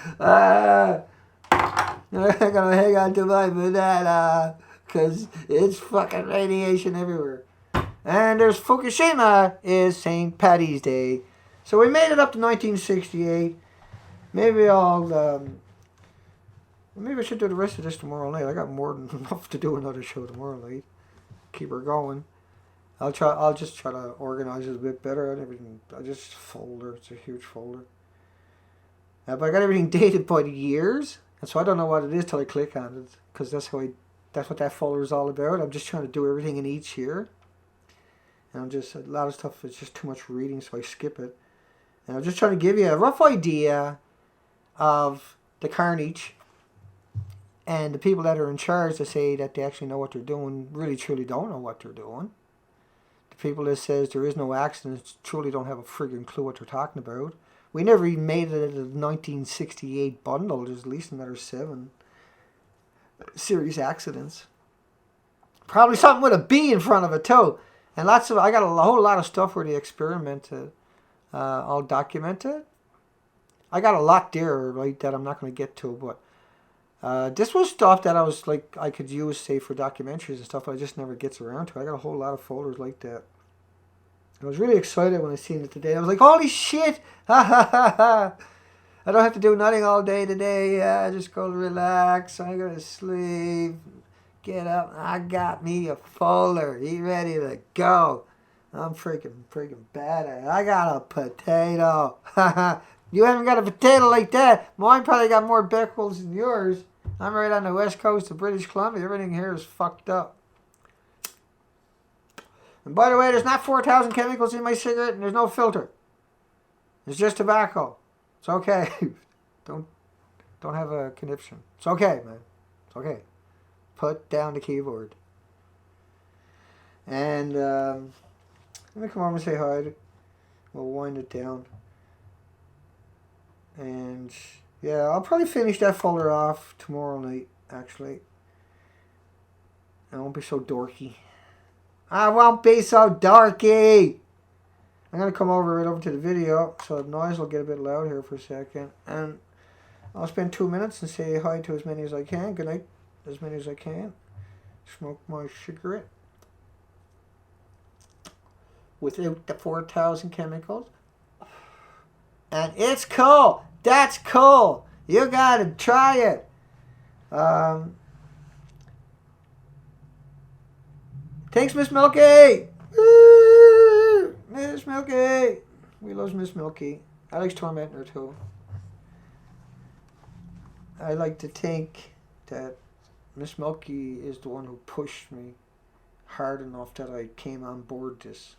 I'm gonna hang on to my banana because it's fucking radiation everywhere. And there's Fukushima is St. Paddy's Day. So we made it up to 1968. Maybe maybe I should do the rest of this tomorrow night. I got more than enough to do another show tomorrow night. Keep her going. I'll just try to organize it a bit better. I just folder. It's a huge folder. But I got everything dated by the years, and so I don't know what it is till I click on it, because that's what that folder is all about. I'm just trying to do everything in each year, and a lot of stuff is just too much reading, so I skip it. And I'm just trying to give you a rough idea of the carnage. And the people that are in charge that say that they actually know what they're doing really truly don't know what they're doing. The people that says there is no accidents truly don't have a friggin' clue what they're talking about. We never even made it at the 1968 bundle. There's at least another 7 serious accidents. Probably something with a B in front of it too. And I got a whole lot of stuff where they experimented, all documented. I got a lot there, right, that I'm not going to get to, but this was stuff that I could use, say, for documentaries and stuff, but I just never gets around to. I got a whole lot of folders like that. I was really excited when I seen it today. I was like, holy shit! Ha ha ha ha! I don't have to do nothing all day today. I just go relax. I go to sleep. Get up. I got me a folder. He ready to go. I'm freaking bad at it. I got a potato. You haven't got a potato like that. Mine probably got more beckles than yours. I'm right on the west coast of British Columbia. Everything here is fucked up. And by the way, there's not 4,000 chemicals in my cigarette, and there's no filter. It's just tobacco. It's okay. Don't have a conniption. It's okay, man. It's okay. Put down the keyboard. And let me come over and say hi. We'll wind it down. And yeah, I'll probably finish that folder off tomorrow night, actually. I won't be so dorky. I won't be so dorky! I'm going to come right over to the video, so the noise will get a bit loud here for a second. And I'll spend 2 minutes and say hi to as many as I can. Good night, as many as I can. Smoke my cigarette. Without the 4,000 chemicals. And it's cool. That's cool. You gotta try it. Thanks, Miss Milky. Woo! Miss Milky. We love Miss Milky. I like tormenting her too. I like to think that Miss Milky is the one who pushed me hard enough that I came on board this.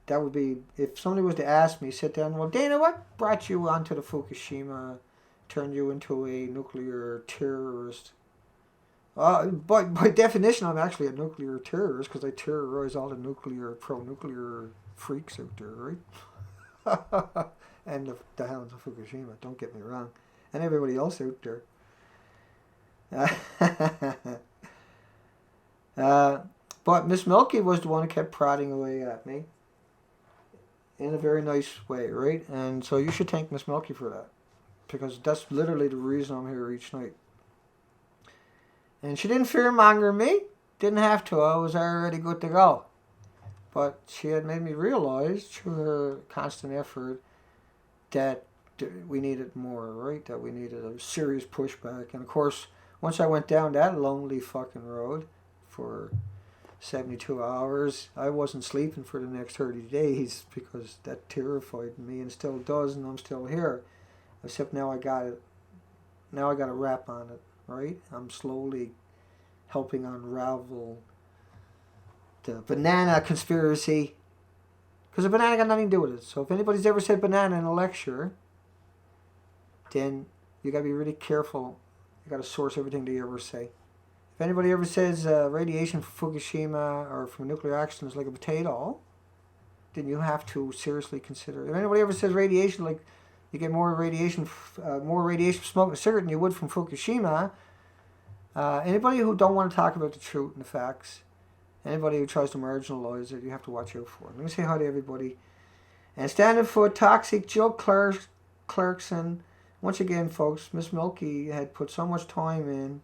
That would be, if somebody was to ask me, sit down, well, Dana, what brought you onto the Fukushima, turned you into a nuclear terrorist? By definition, I'm actually a nuclear terrorist because I terrorize all the pro-nuclear freaks out there, right? And the hounds of Fukushima, don't get me wrong. And everybody else out there. But Miss Milky was the one who kept prodding away at me. In a very nice way, right? And so you should thank Miss Milky for that. Because that's literally the reason I'm here each night. And she didn't fearmonger me. Didn't have to. I was already good to go. But she had made me realize through her constant effort that we needed more, right? That we needed a serious pushback. And of course, once I went down that lonely fucking road for 72 hours, I wasn't sleeping for the next 30 days because that terrified me and still does, and I'm still here. Except now I got it. Now I got a wrap on it, right? I'm slowly helping unravel the banana conspiracy. Because the banana got nothing to do with it. So if anybody's ever said banana in a lecture, then you got to be really careful. You got to source everything that you ever say. If anybody ever says radiation from Fukushima or from nuclear accident is like a potato, then you have to seriously consider. If anybody ever says radiation, like you get more radiation from smoking a cigarette than you would from Fukushima, anybody who don't want to talk about the truth and the facts, anybody who tries to marginalize it, you have to watch out for. Let me say hi to everybody. And standing for Toxic Joe Clarkson. Once again, folks, Miss Milky had put so much time in,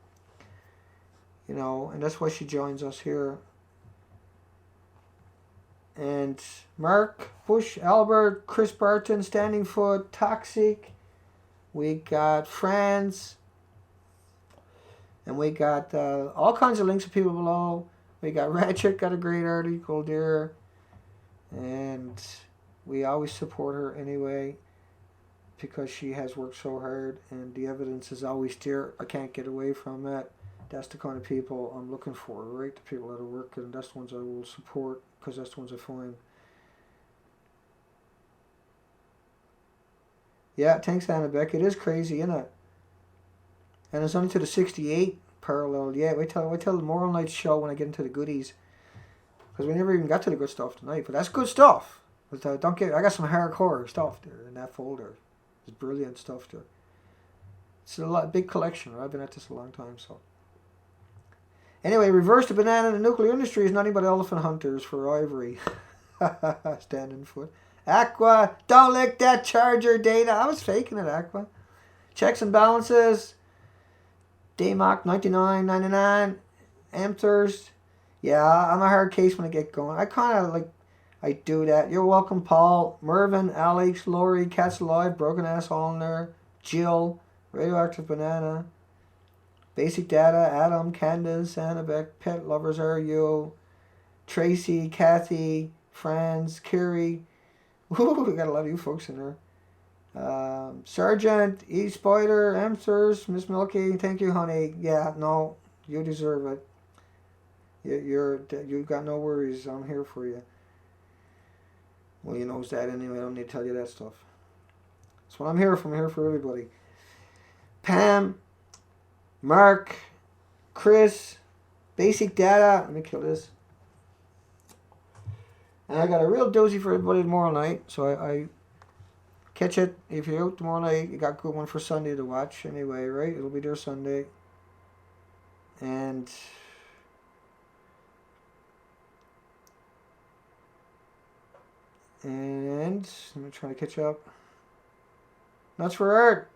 you know, and that's why she joins us here. And Mark, Bush, Albert, Chris Barton, Standing Foot, Toxic. We got Franz. And we got all kinds of links of people below. We got Ratchet, got a great article there. And we always support her anyway, because she has worked so hard and the evidence is always there. I can't get away from that. That's the kind of people I'm looking for, right? The people that are working, that's the ones I will support, because that's the ones I find. Yeah, thanks, Annabeck. It is crazy, isn't it? And it's only to the 68 parallel. Yeah, wait till the Moral Night show when I get into the goodies. Because we never even got to the good stuff tonight. But that's good stuff. But I got some hardcore stuff there in that folder. There's brilliant stuff there. It's a big collection. I've been at this a long time, so. Anyway, reverse the banana in the nuclear industry is nothing but elephant hunters for ivory. Standing foot. Aqua, don't lick that charger, Dana. I was faking it, Aqua. Checks and balances. Daymock 99.99. Amthers. Yeah, I'm a hard case when I get going. I kind of I do that. You're welcome, Paul. Mervyn, Alex, Lori, Cats Alive, Broken Ass Hollander, Jill, Radioactive Banana, Basic Data, Adam, Candace, Annabeck, Pet Lovers Are You, Tracy, Kathy, Franz, Kiri. Ooh, we got a lot of you folks in there. Sergeant, E-Spider, Amsters, Miss Milky, thank you, honey. Yeah, no, you deserve it. You got no worries. I'm here for you. Well, you knows that anyway. I don't need to tell you that stuff. That's what I'm here for. I'm here for everybody. Pam, Mark, Chris, Basic Data. Let me kill this. And I got a real doozy for everybody tomorrow night. So I catch it. If you're out tomorrow night, you got a good one for Sunday to watch anyway, right? It'll be there Sunday. And let me try to catch up. Nuts for art.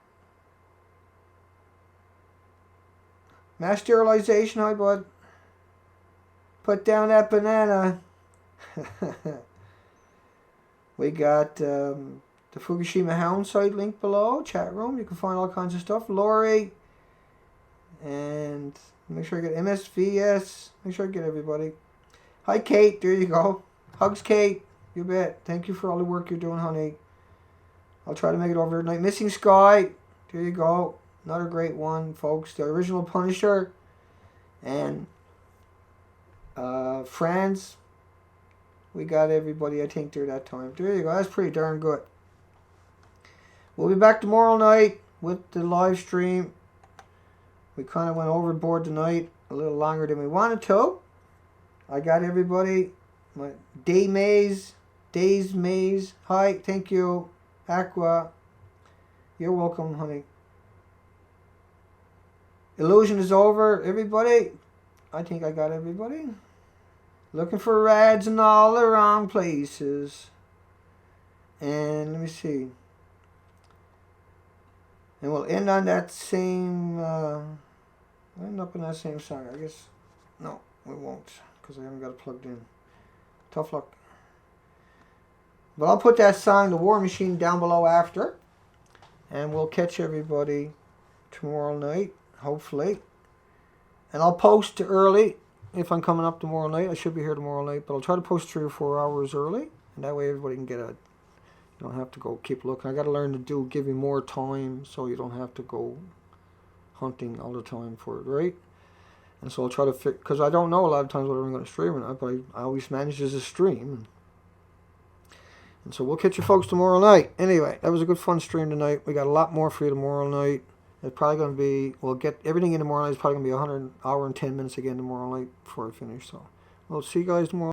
Mass sterilization, hi bud. Put down that banana. We got the Fukushima Hound site link below, chat room. You can find all kinds of stuff. Lori. And make sure I get MSVS. Make sure I get everybody. Hi Kate, there you go. Hugs Kate. You bet. Thank you for all the work you're doing, honey. I'll try to make it over tonight. Missing Sky. There you go. Another great one, folks. The original Punisher. And Franz. We got everybody, I think, there that time. There you go. That's pretty darn good. We'll be back tomorrow night with the live stream. We kind of went overboard tonight. A little longer than we wanted to. I got everybody. My Days Maze. Hi, thank you. Aqua. You're welcome, honey. Illusion is over, everybody. I think I got everybody. Looking for rads in all the wrong places. And let me see. And we'll end on that same, end up in that same song, I guess. No, we won't, because I haven't got it plugged in. Tough luck. But I'll put that song, The War Machine, down below after. And we'll catch everybody tomorrow night, hopefully. And I'll post early if I'm coming up tomorrow night. I should be here tomorrow night, but I'll try to post 3 or 4 hours early. And that way everybody can get a You don't have to go keep looking. I got to learn to give you more time so you don't have to go hunting all the time for it, right? And so I'll try to fit, because I don't know a lot of times whether I'm going to stream or not, but I always manage to stream. And so we'll catch you folks tomorrow night. Anyway, that was a good fun stream tonight. We got a lot more for you tomorrow night. It's probably going to be, we'll get everything in tomorrow night. It's probably going to be 100 hour and 10 minutes again tomorrow night before I finish. So we'll see you guys tomorrow.